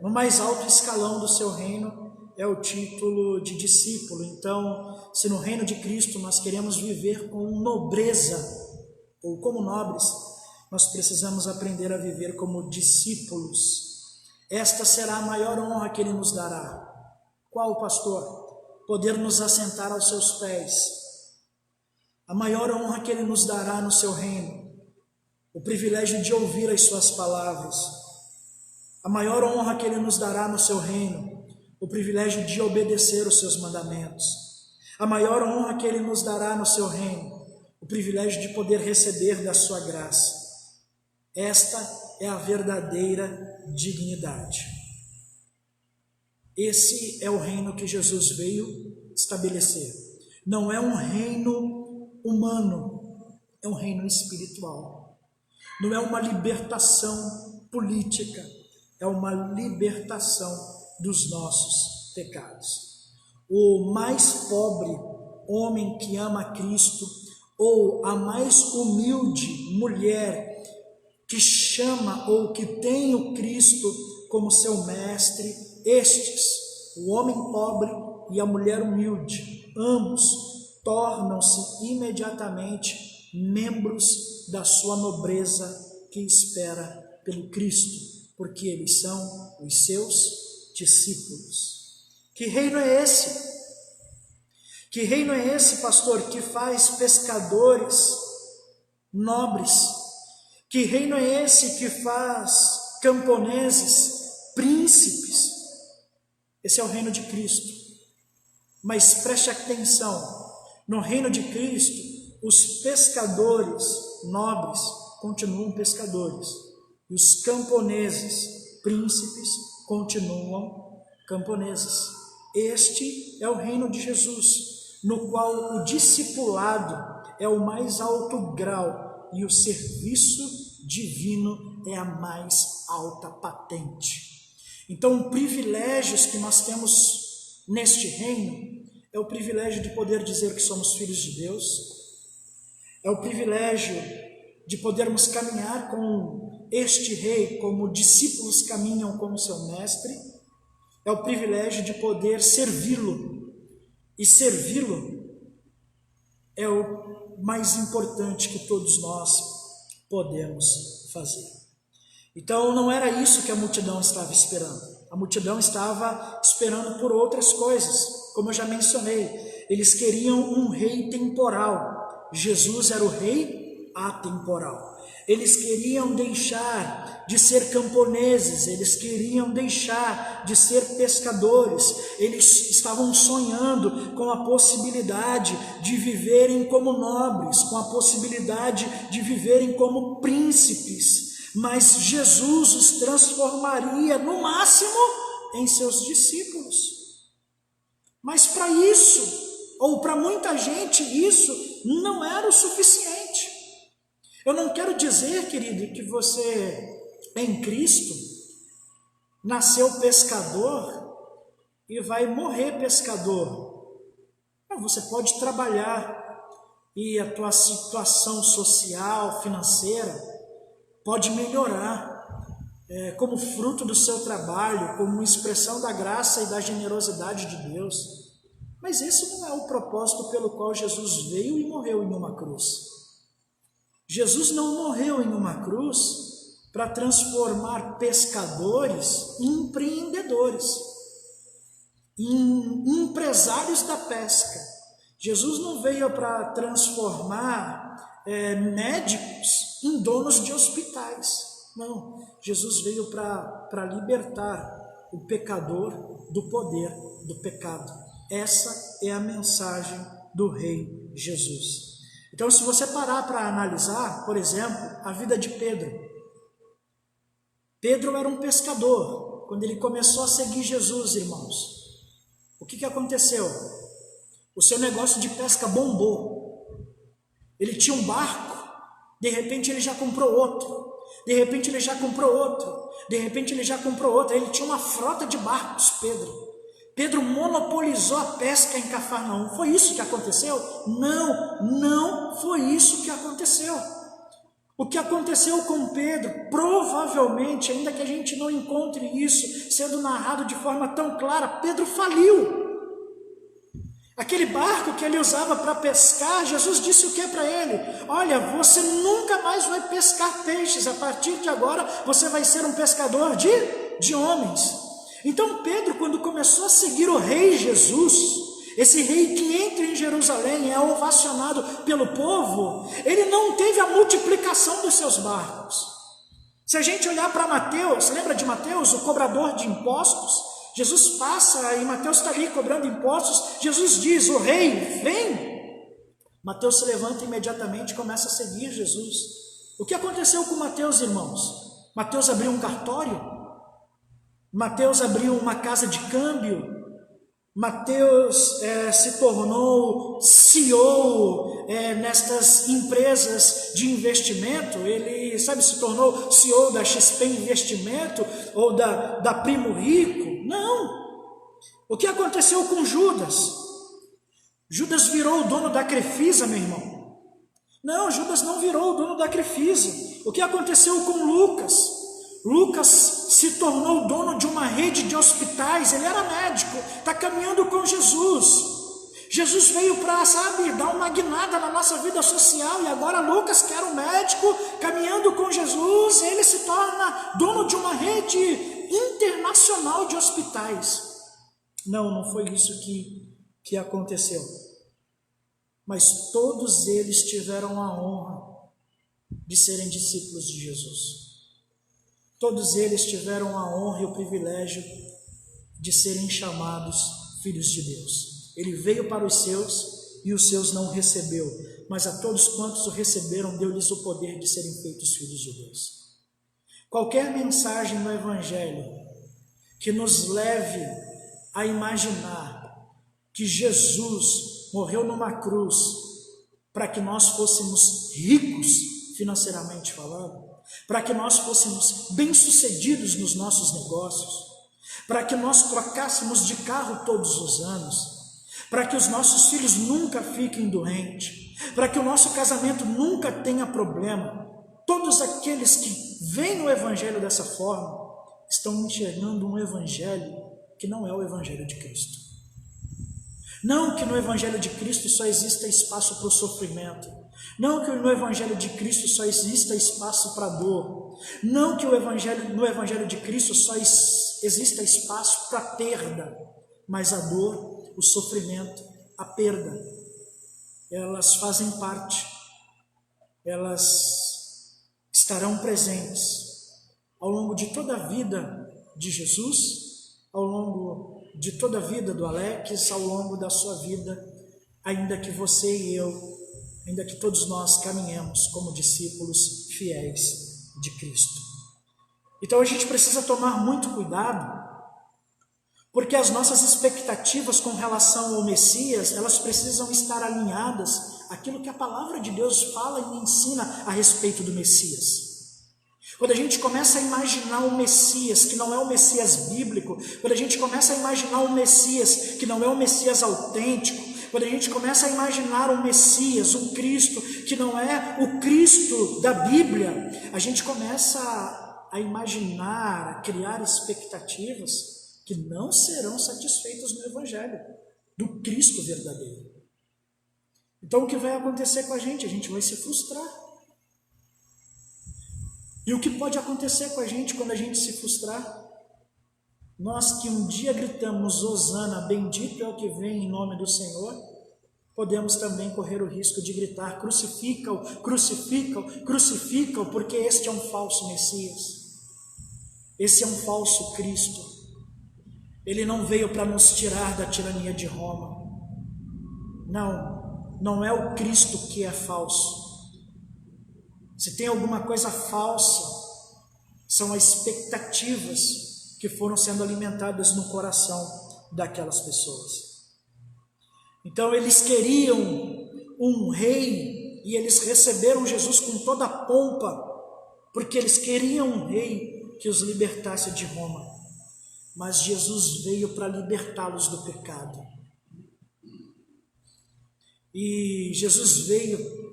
no mais alto escalão do seu reino é o título de discípulo. Então, se no reino de Cristo nós queremos viver com nobreza, ou como nobres, nós precisamos aprender a viver como discípulos. Esta será a maior honra que ele nos dará. Qual, pastor? Poder nos assentar aos seus pés. A maior honra que ele nos dará no seu reino. O privilégio de ouvir as suas palavras. A maior honra que ele nos dará no seu reino. O privilégio de obedecer os seus mandamentos. A maior honra que ele nos dará no seu reino. O privilégio de poder receber da sua graça. Esta é a verdadeira dignidade. Esse é o reino que Jesus veio estabelecer. Não é um reino humano, é um reino espiritual. Não é uma libertação política, é uma libertação dos nossos pecados. O mais pobre homem que ama Cristo, ou a mais humilde mulher que chama ou que tem o Cristo como seu mestre, estes, o homem pobre e a mulher humilde, ambos tornam-se imediatamente membros da sua nobreza que espera pelo Cristo, porque eles são os seus discípulos. Que reino é esse? Que reino é esse, pastor, que faz pescadores nobres? Que reino é esse que faz camponeses príncipes? Esse é o reino de Cristo. Mas preste atenção, no reino de Cristo, os pescadores nobres continuam pescadores, e os camponeses príncipes continuam camponeses. Este é o reino de Jesus, no qual o discipulado é o mais alto grau e o serviço divino é a mais alta patente. Então, privilégios que nós temos neste reino é o privilégio de poder dizer que somos filhos de Deus, é o privilégio de podermos caminhar com este rei como discípulos caminham com o seu mestre, é o privilégio de poder servi-lo, e servi-lo é o mais importante que todos nós podemos fazer. Então não era isso que a multidão estava esperando. A multidão estava esperando por outras coisas, como eu já mencionei. Eles queriam um rei temporal. Jesus era o rei atemporal. Eles queriam deixar de ser camponeses, eles queriam deixar de ser pescadores, eles estavam sonhando com a possibilidade de viverem como nobres, com a possibilidade de viverem como príncipes, mas Jesus os transformaria no máximo em seus discípulos. Mas para isso, ou para muita gente, isso não era o suficiente. Eu não quero dizer, querido, que você em Cristo nasceu pescador e vai morrer pescador. Não, você pode trabalhar e a tua situação social, financeira pode melhorar como fruto do seu trabalho, como expressão da graça e da generosidade de Deus. Mas esse não é o propósito pelo qual Jesus veio e morreu em uma cruz. Jesus não morreu em uma cruz para transformar pescadores em empreendedores, em empresários da pesca. Jesus não veio para transformar médicos em donos de hospitais. Não, Jesus veio para libertar o pecador do poder do pecado. Essa é a mensagem do Rei Jesus. Então, se você parar para analisar, por exemplo, a vida de Pedro. Pedro era um pescador. Quando ele começou a seguir Jesus, irmãos, o que aconteceu? O seu negócio de pesca bombou. Ele tinha um barco, de repente ele já comprou outro. De repente ele já comprou outro. De repente ele já comprou outro. Ele tinha uma frota de barcos, Pedro. Pedro monopolizou a pesca em Cafarnaum. Foi isso que aconteceu? Não foi isso que aconteceu. O que aconteceu com Pedro, provavelmente, ainda que a gente não encontre isso sendo narrado de forma tão clara, Pedro faliu. Aquele barco que ele usava para pescar, Jesus disse o que para ele? Olha, você nunca mais vai pescar peixes, a partir de agora você vai ser um pescador de homens. Então Pedro, quando começou a seguir o Rei Jesus, esse rei que entra em Jerusalém, é ovacionado pelo povo, ele não teve a multiplicação dos seus barcos. Se a gente olhar para Mateus, lembra de Mateus, o cobrador de impostos? Jesus passa e Mateus está ali cobrando impostos, Jesus diz, o rei, vem. Mateus se levanta imediatamente e começa a seguir Jesus. O que aconteceu com Mateus, irmãos? Mateus abriu um cartório? Mateus abriu uma casa de câmbio? Mateus se tornou CEO nestas empresas de investimento? Ele, se tornou CEO da XP Investimento ou da Primo Rico? Não! O que aconteceu com Judas? Judas virou o dono da Crefisa, meu irmão. Não, Judas não virou o dono da Crefisa. O que aconteceu com Lucas? Lucas se tornou dono de uma rede de hospitais, ele era médico, está caminhando com Jesus. Jesus veio para, dar uma guinada na nossa vida social, e agora Lucas, que era um médico, caminhando com Jesus, ele se torna dono de uma rede internacional de hospitais. Não foi isso que aconteceu. Mas todos eles tiveram a honra de serem discípulos de Jesus. Todos eles tiveram a honra e o privilégio de serem chamados filhos de Deus. Ele veio para os seus e os seus não recebeu, mas a todos quantos o receberam, deu-lhes o poder de serem feitos filhos de Deus. Qualquer mensagem no Evangelho que nos leve a imaginar que Jesus morreu numa cruz para que nós fôssemos ricos financeiramente falando, para que nós fôssemos bem-sucedidos nos nossos negócios, para que nós trocássemos de carro todos os anos, para que os nossos filhos nunca fiquem doentes, para que o nosso casamento nunca tenha problema. Todos aqueles que veem o Evangelho dessa forma estão enxergando um Evangelho que não é o Evangelho de Cristo. Não que no Evangelho de Cristo só exista espaço para o sofrimento. Não que no Evangelho de Cristo só exista espaço para a dor. Não que no Evangelho de Cristo só exista espaço para a perda. Mas a dor, o sofrimento, a perda, elas fazem parte. elas estarão presentes ao longo de toda a vida de Jesus, ao longo de toda a vida do Alex, ao longo da sua vida, ainda que você e eu, ainda que todos nós caminhemos como discípulos fiéis de Cristo. Então a gente precisa tomar muito cuidado, porque as nossas expectativas com relação ao Messias, elas precisam estar alinhadas àquilo que a palavra de Deus fala e ensina a respeito do Messias. Quando a gente começa a imaginar o Messias, que não é o Messias bíblico, quando a gente começa a imaginar o Messias, que não é o Messias autêntico, quando a gente começa a imaginar um Messias, um Cristo, que não é o Cristo da Bíblia, a gente começa a imaginar, a criar expectativas que não serão satisfeitas no Evangelho, do Cristo verdadeiro. Então o que vai acontecer com a gente? A gente vai se frustrar. E o que pode acontecer com a gente quando a gente se frustrar? Nós que um dia gritamos, Hosana, bendito é o que vem em nome do Senhor, podemos também correr o risco de gritar, crucifica-o, crucifica-o, crucifica-o, porque este é um falso Messias. Esse é um falso Cristo. Ele não veio para nos tirar da tirania de Roma. Não é o Cristo que é falso. Se tem alguma coisa falsa, são as expectativas que foram sendo alimentadas no coração daquelas pessoas. Então eles queriam um rei e eles receberam Jesus com toda a pompa, porque eles queriam um rei que os libertasse de Roma. Mas Jesus veio para libertá-los do pecado. E Jesus veio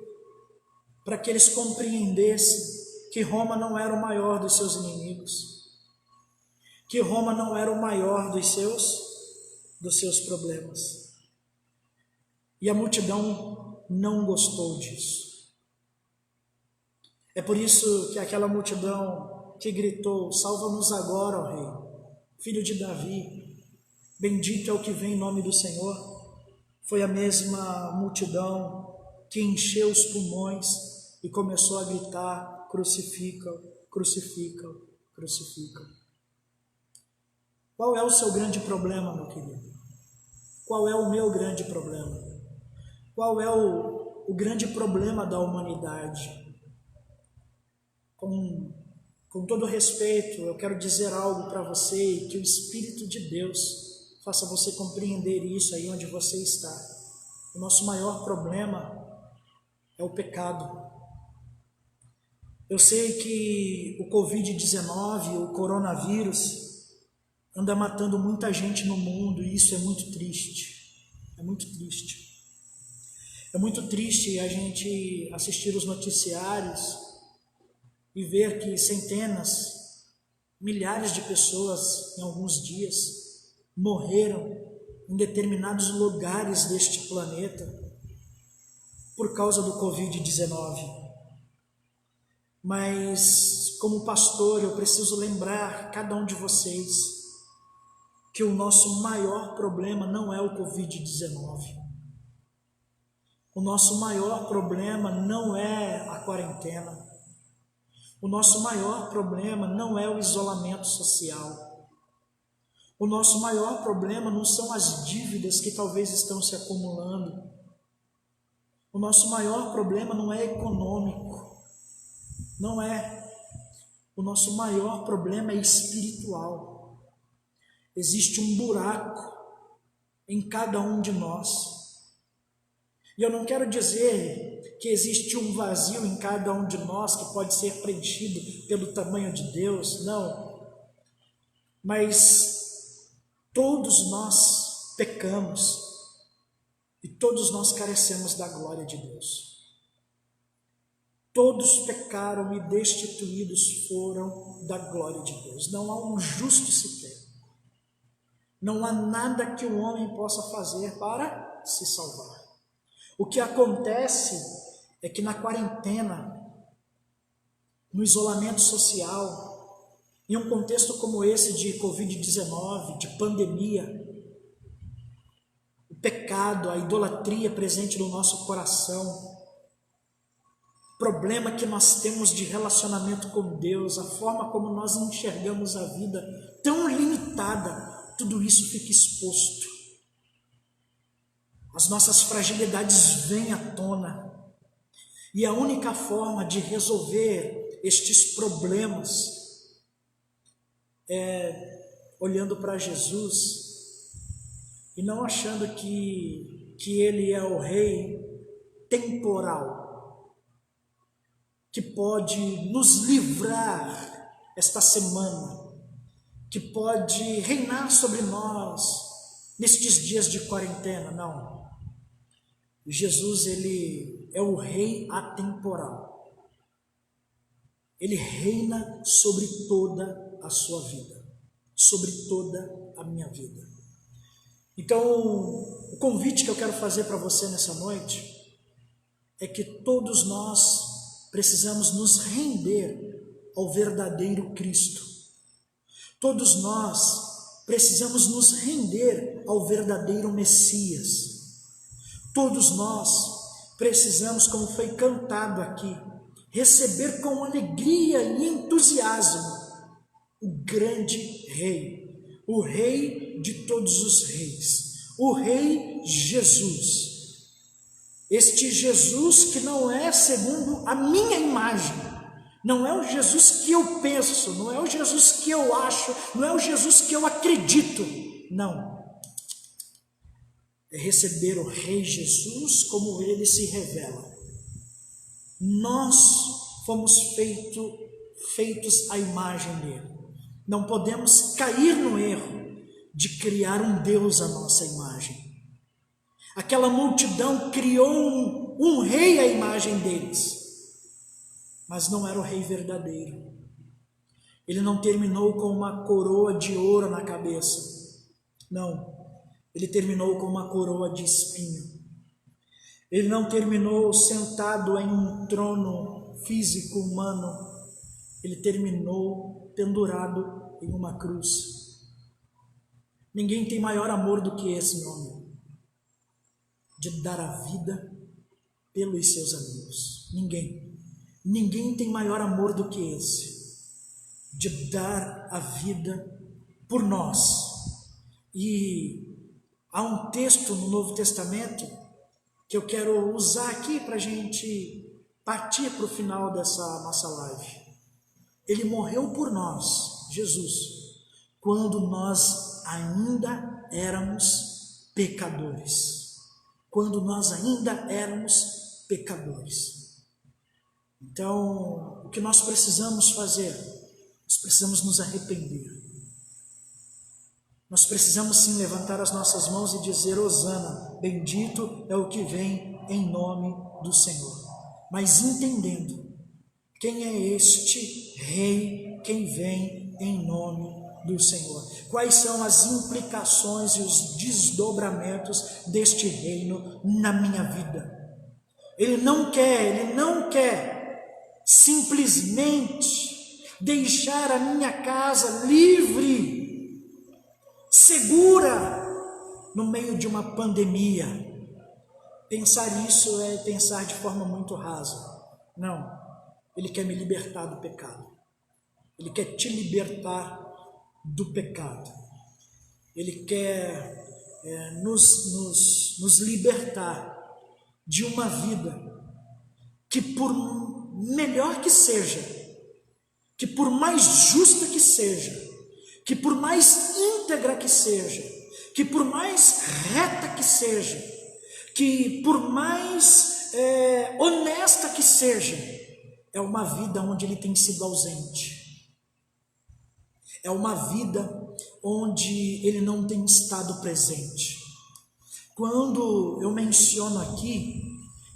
para que eles compreendessem que Roma não era o maior dos seus inimigos, que Roma não era o maior dos seus problemas. E a multidão não gostou disso. É por isso que aquela multidão que gritou, salva-nos agora, ó Rei, Filho de Davi, bendito é o que vem em nome do Senhor, foi a mesma multidão que encheu os pulmões e começou a gritar, crucifica, crucifica, crucifica. Qual é o seu grande problema, meu querido? Qual é o meu grande problema? Qual é o grande problema da humanidade? Com todo respeito, eu quero dizer algo para você e que o Espírito de Deus faça você compreender isso aí onde você está. O nosso maior problema é o pecado. Eu sei que o Covid-19, o coronavírus, anda matando muita gente no mundo e isso é muito triste. É muito triste. É muito triste a gente assistir os noticiários e ver que centenas, milhares de pessoas em alguns dias morreram em determinados lugares deste planeta por causa do Covid-19. Mas, como pastor, eu preciso lembrar cada um de vocês que o nosso maior problema não é o Covid-19. O nosso maior problema não é a quarentena. O nosso maior problema não é o isolamento social. O nosso maior problema não são as dívidas que talvez estão se acumulando. O nosso maior problema não é econômico. Não é. O nosso maior problema é espiritual. Existe um buraco em cada um de nós. E eu não quero dizer que existe um vazio em cada um de nós que pode ser preenchido pelo tamanho de Deus, não. Mas todos nós pecamos e todos nós carecemos da glória de Deus. Todos pecaram e destituídos foram da glória de Deus. Não há um justo sequer. Não há nada que o homem possa fazer para se salvar. O que acontece é que na quarentena, no isolamento social, em um contexto como esse de Covid-19, de pandemia, o pecado, a idolatria presente no nosso coração, problema que nós temos de relacionamento com Deus, a forma como nós enxergamos a vida tão limitada, tudo isso fica exposto. As nossas fragilidades vêm à tona. E a única forma de resolver estes problemas é olhando para Jesus e não achando que Ele é o Rei temporal, que pode nos livrar esta semana, que pode reinar sobre nós nestes dias de quarentena. Não. Jesus, Ele é o Rei atemporal. Ele reina sobre toda a sua vida, sobre toda a minha vida. Então, o convite que eu quero fazer para você nessa noite é que todos nós precisamos nos render ao verdadeiro Cristo. Todos nós precisamos nos render ao verdadeiro Messias. Todos nós precisamos, como foi cantado aqui, receber com alegria e entusiasmo o grande Rei, o Rei de todos os reis, o Rei Jesus. Este Jesus que não é segundo a minha imagem, não é o Jesus que eu penso, não é o Jesus que eu acho, não é o Jesus que eu acredito, não. É receber o Rei Jesus como Ele se revela. Nós fomos feitos à imagem dele. Não podemos cair no erro de criar um Deus à nossa imagem. Aquela multidão criou um rei à imagem deles, mas não era o rei verdadeiro. Ele não terminou com uma coroa de ouro na cabeça. Não. Ele terminou com uma coroa de espinho. Ele não terminou sentado em um trono físico humano. Ele terminou pendurado em uma cruz. Ninguém tem maior amor do que esse, meu amigo, de dar a vida pelos seus amigos. Ninguém tem maior amor do que esse, de dar a vida por nós. E há um texto no Novo Testamento que eu quero usar aqui para a gente partir para o final dessa nossa live. Ele morreu por nós, Jesus, quando nós ainda éramos pecadores. Quando nós ainda éramos pecadores. Então, o que nós precisamos fazer? Nós precisamos nos arrepender. Nós precisamos sim levantar as nossas mãos e dizer: Hosana, bendito é o que vem em nome do Senhor. Mas entendendo quem é este Rei, quem vem em nome do Senhor. Quais são as implicações e os desdobramentos deste reino na minha vida. Ele não quer simplesmente deixar a minha casa livre, segura, no meio de uma pandemia. Pensar isso é pensar de forma muito rasa. Não, Ele quer me libertar do pecado. Ele quer te libertar do pecado. Ele quer nos libertar de uma vida que, por melhor que seja, que por mais justa que seja, que por mais íntegra que seja, que por mais reta que seja, que por mais honesta que seja, é uma vida onde Ele tem sido ausente. É uma vida onde Ele não tem estado presente. Quando eu menciono aqui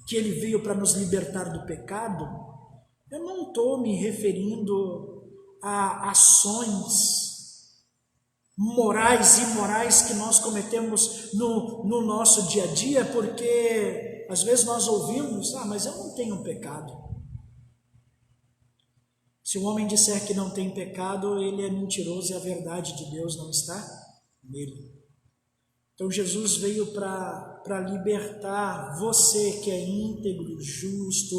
que Ele veio para nos libertar do pecado, eu não estou me referindo a ações morais e imorais que nós cometemos no nosso dia a dia, porque às vezes nós ouvimos: mas eu não tenho pecado. Se o homem disser que não tem pecado, ele é mentiroso e a verdade de Deus não está nele. Então Jesus veio para libertar você que é íntegro, justo,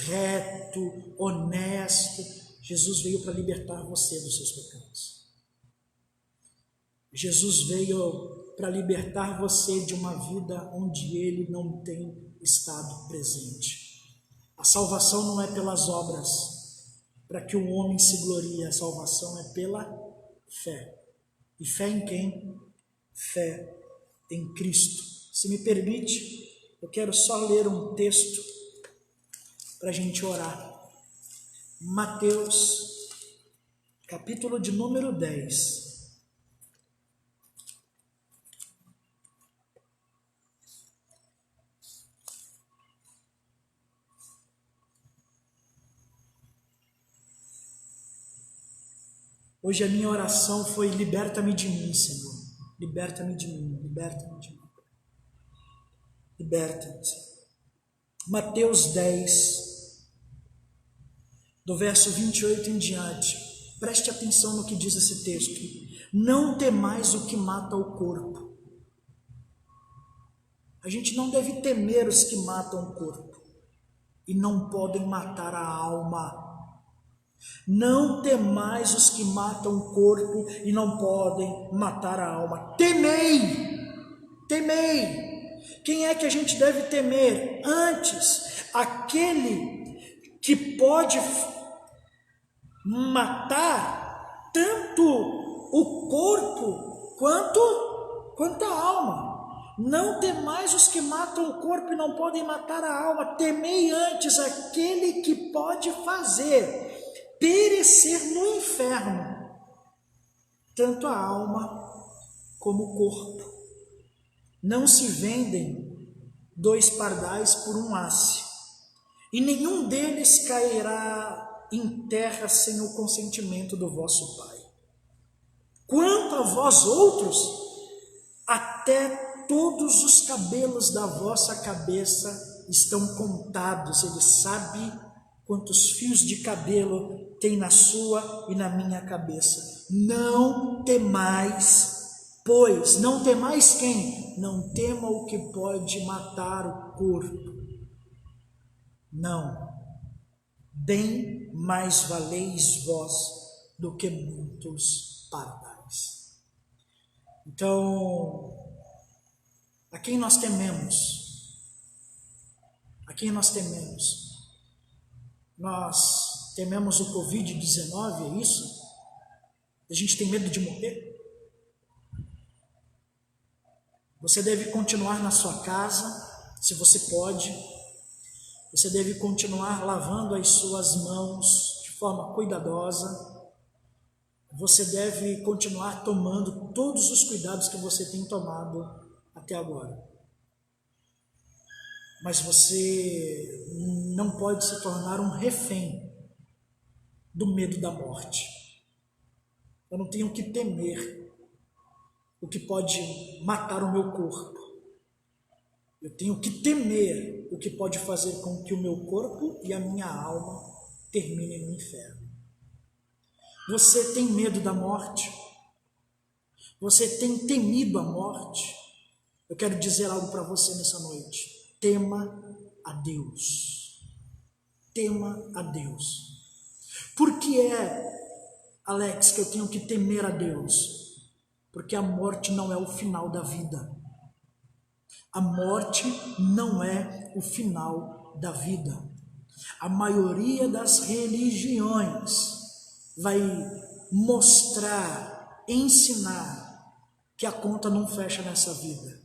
reto, honesto. Jesus veio para libertar você dos seus pecados. Jesus veio para libertar você de uma vida onde Ele não tem estado presente. A salvação não é pelas obras, para que o homem se glorie. A salvação é pela fé. E fé em quem? Fé em Cristo. Se me permite, eu quero só ler um texto para a gente orar. Mateus, capítulo de número 10. Hoje a minha oração foi: liberta-me de mim, Senhor. Liberta-me de mim, liberta-me de mim. Liberta-me. Mateus 10, do verso 28 em diante. Preste atenção no que diz esse texto. Não temais o que mata o corpo. A gente não deve temer os que matam o corpo e não podem matar a alma. Não temais os que matam o corpo e não podem matar a alma. Temei, temei. Quem é que a gente deve temer? Antes, aquele que pode matar tanto o corpo quanto a alma. Não temais os que matam o corpo e não podem matar a alma. Temei antes aquele que pode fazer perecer no inferno tanto a alma como o corpo. Não se vendem 2 pardais por um asse, e nenhum deles cairá em terra sem o consentimento do vosso Pai. Quanto a vós outros, até todos os cabelos da vossa cabeça estão contados. Ele sabe quantos fios de cabelo tem na sua e na minha cabeça. Não temais, pois, não temais quem? Não tema o que pode matar o corpo. Não, bem mais valeis vós do que muitos pardais. Então, a quem nós tememos? A quem nós tememos? Nós tememos o Covid-19, é isso? A gente tem medo de morrer? Você deve continuar na sua casa, se você pode. Você deve continuar lavando as suas mãos de forma cuidadosa. Você deve continuar tomando todos os cuidados que você tem tomado até agora. Mas você não pode se tornar um refém do medo da morte. Eu não tenho que temer o que pode matar o meu corpo. Eu tenho que temer o que pode fazer com que o meu corpo e a minha alma terminem no inferno. Você tem medo da morte? Você tem temido a morte? Eu quero dizer algo para você nessa noite. Tema a Deus. Tema a Deus. Por que Alex, que eu tenho que temer a Deus? Porque a morte não é o final da vida. A morte não é o final da vida. A maioria das religiões vai mostrar, ensinar que a conta não fecha nessa vida.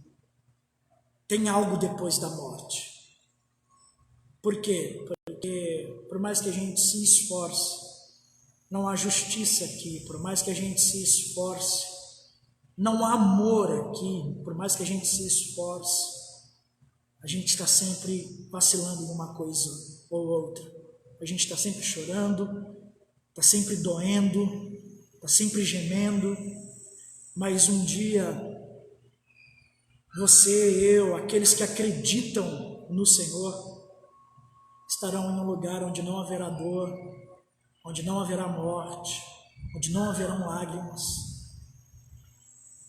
Tem algo depois da morte. Por quê? Porque por mais que a gente se esforce, não há justiça aqui. Por mais que a gente se esforce, não há amor aqui. Por mais que a gente se esforce, a gente está sempre vacilando em uma coisa ou outra. A gente está sempre chorando, está sempre doendo, está sempre gemendo. Mas um dia, você, eu, aqueles que acreditam no Senhor, estarão em um lugar onde não haverá dor, onde não haverá morte, onde não haverão lágrimas.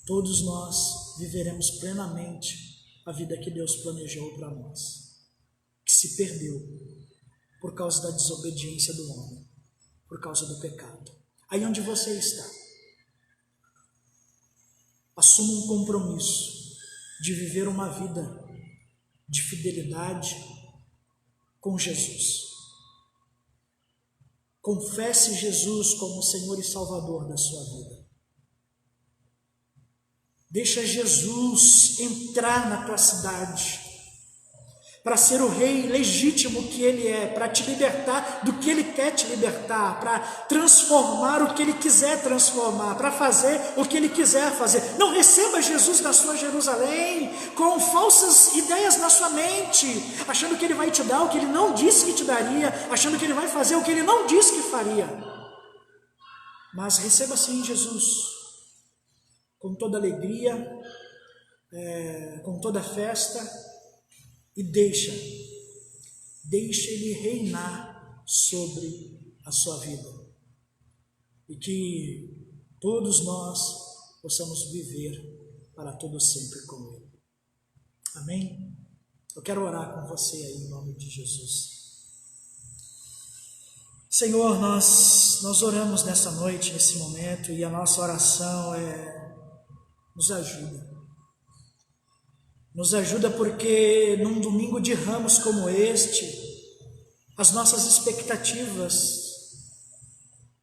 Todos nós viveremos plenamente a vida que Deus planejou para nós, que se perdeu por causa da desobediência do homem, por causa do pecado. Aí onde você está, assuma um compromisso de viver uma vida de fidelidade com Jesus. Confesse Jesus como Senhor e Salvador da sua vida. Deixa Jesus entrar na tua cidade para ser o rei legítimo que Ele é, para te libertar do que Ele quer te libertar, para transformar o que Ele quiser transformar, para fazer o que Ele quiser fazer. Não receba Jesus na sua Jerusalém com falsas ideias na sua mente, achando que Ele vai te dar o que Ele não disse que te daria, achando que Ele vai fazer o que Ele não disse que faria. Mas receba sim Jesus, com toda alegria, com toda festa, e deixa Ele reinar sobre a sua vida. E que todos nós possamos viver para todo sempre com Ele. Amém? Eu quero orar com você aí em nome de Jesus. Senhor, nós oramos nessa noite, nesse momento, e a nossa oração nos ajuda. Nos ajuda porque num domingo de Ramos como este, as nossas expectativas,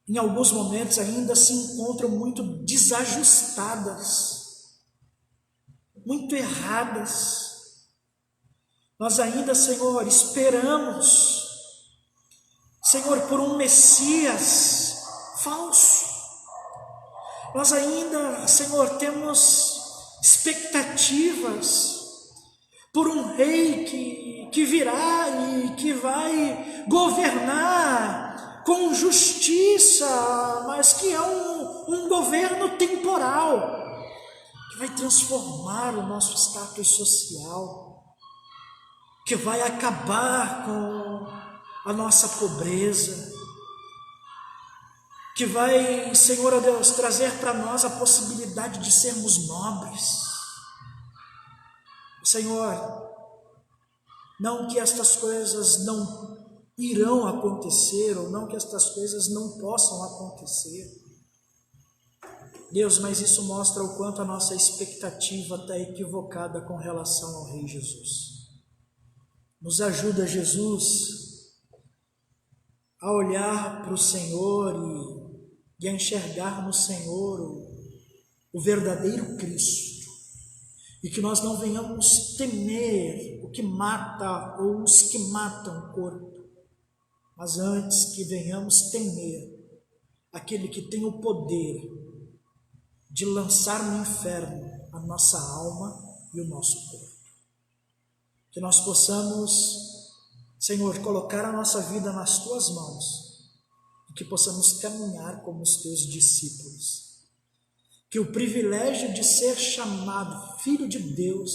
em alguns momentos ainda se encontram muito desajustadas, muito erradas. Nós ainda, Senhor, esperamos, Senhor, por um Messias falso. Nós ainda, Senhor, temos expectativas por um rei que virá e que vai governar com justiça, mas que é um governo temporal, que vai transformar o nosso status social, que vai acabar com a nossa pobreza, que vai, Senhor, ó Deus, trazer para nós a possibilidade de sermos nobres. Senhor, não que estas coisas não irão acontecer, ou não que estas coisas não possam acontecer, Deus, mas isso mostra o quanto a nossa expectativa está equivocada com relação ao Rei Jesus. Nos ajuda, Jesus, a olhar para o Senhor e a enxergar no Senhor o verdadeiro Cristo. E que nós não venhamos temer o que mata ou os que matam o corpo, mas antes que venhamos temer aquele que tem o poder de lançar no inferno a nossa alma e o nosso corpo. Que nós possamos, Senhor, colocar a nossa vida nas Tuas mãos e que possamos caminhar como os Teus discípulos. Que o privilégio de ser chamado Filho de Deus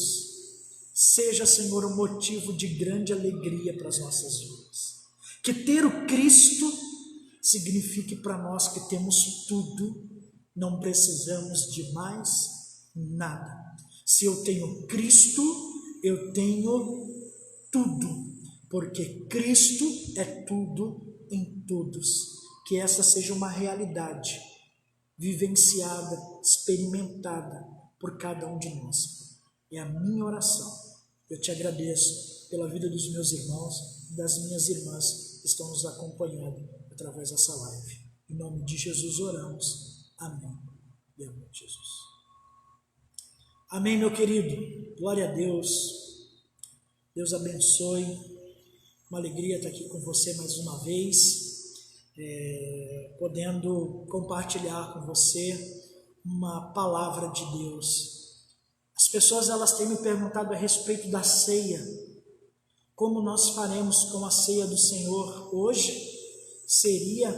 seja, Senhor, um motivo de grande alegria para as nossas vidas. Que ter o Cristo signifique para nós que temos tudo, não precisamos de mais nada. Se eu tenho Cristo, eu tenho tudo, porque Cristo é tudo em todos. Que essa seja uma realidade vivenciada, experimentada por cada um de nós. É a minha oração. Eu te agradeço pela vida dos meus irmãos e das minhas irmãs que estão nos acompanhando através dessa live. Em nome de Jesus oramos. Amém. E amém, Jesus. Amém, meu querido. Glória a Deus. Deus abençoe. Uma alegria estar aqui com você mais uma vez. Podendo compartilhar com você uma palavra de Deus. As pessoas elas têm me perguntado a respeito da ceia, como nós faremos com a ceia do Senhor. Hoje seria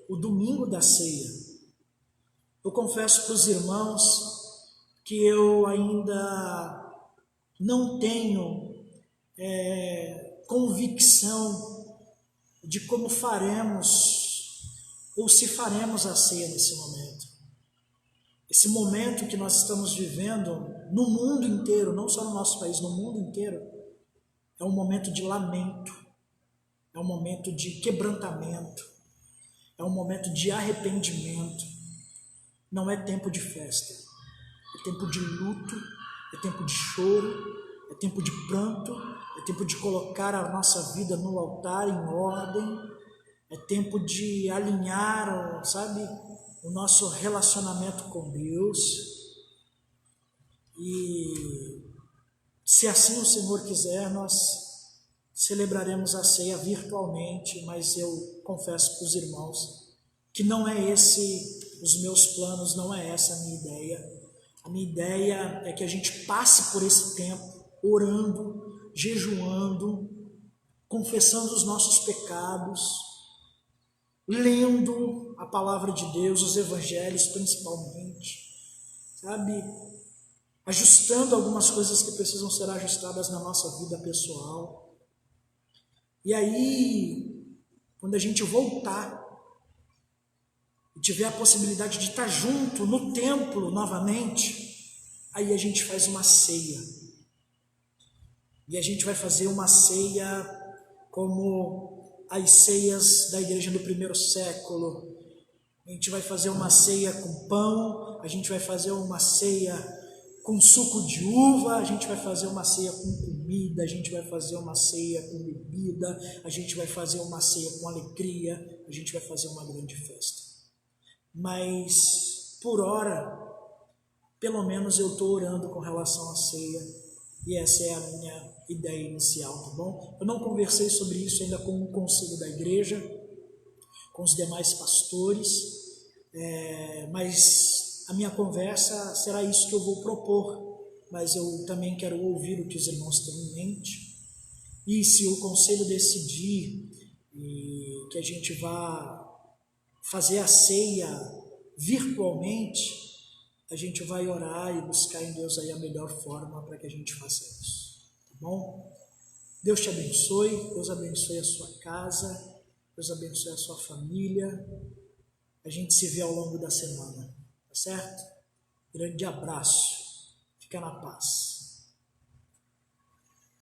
o domingo da ceia. Eu confesso para os irmãos que eu ainda não tenho convicção de como faremos ou se faremos a ceia nesse momento. Esse momento que nós estamos vivendo no mundo inteiro, não só no nosso país, no mundo inteiro, é um momento de lamento, é um momento de quebrantamento, é um momento de arrependimento. Não é tempo de festa, é tempo de luto, é tempo de choro, é tempo de pranto, é tempo de colocar a nossa vida no altar em ordem, é tempo de alinhar, sabe, o nosso relacionamento com Deus. E se assim o Senhor quiser, nós celebraremos a ceia virtualmente, mas eu confesso para os irmãos que não é esse os meus planos, não é essa a minha ideia. A minha ideia é que a gente passe por esse tempo orando, jejuando, confessando os nossos pecados, lendo a palavra de Deus, os evangelhos principalmente, sabe? Ajustando algumas coisas que precisam ser ajustadas na nossa vida pessoal. E aí, quando a gente voltar e tiver a possibilidade de estar junto no templo novamente, aí a gente faz uma ceia. E a gente vai fazer uma ceia como as ceias da igreja do primeiro século. A gente vai fazer uma ceia com pão, a gente vai fazer uma ceia com suco de uva, a gente vai fazer uma ceia com comida, a gente vai fazer uma ceia com bebida, a gente vai fazer uma ceia com alegria, a gente vai fazer uma grande festa. Mas, por hora, pelo menos eu estou orando com relação à ceia, e essa é a minha ideia inicial, tá bom? Eu não conversei sobre isso ainda com o conselho da igreja, com os demais pastores, mas a minha conversa será isso que eu vou propor, mas eu também quero ouvir o que os irmãos têm em mente, e se o conselho decidir que a gente vá fazer a ceia virtualmente, a gente vai orar e buscar em Deus aí a melhor forma para que a gente faça isso, tá bom? Deus te abençoe, Deus abençoe a sua casa, Deus abençoe a sua família, a gente se vê ao longo da semana, tá certo? Grande abraço, fica na paz.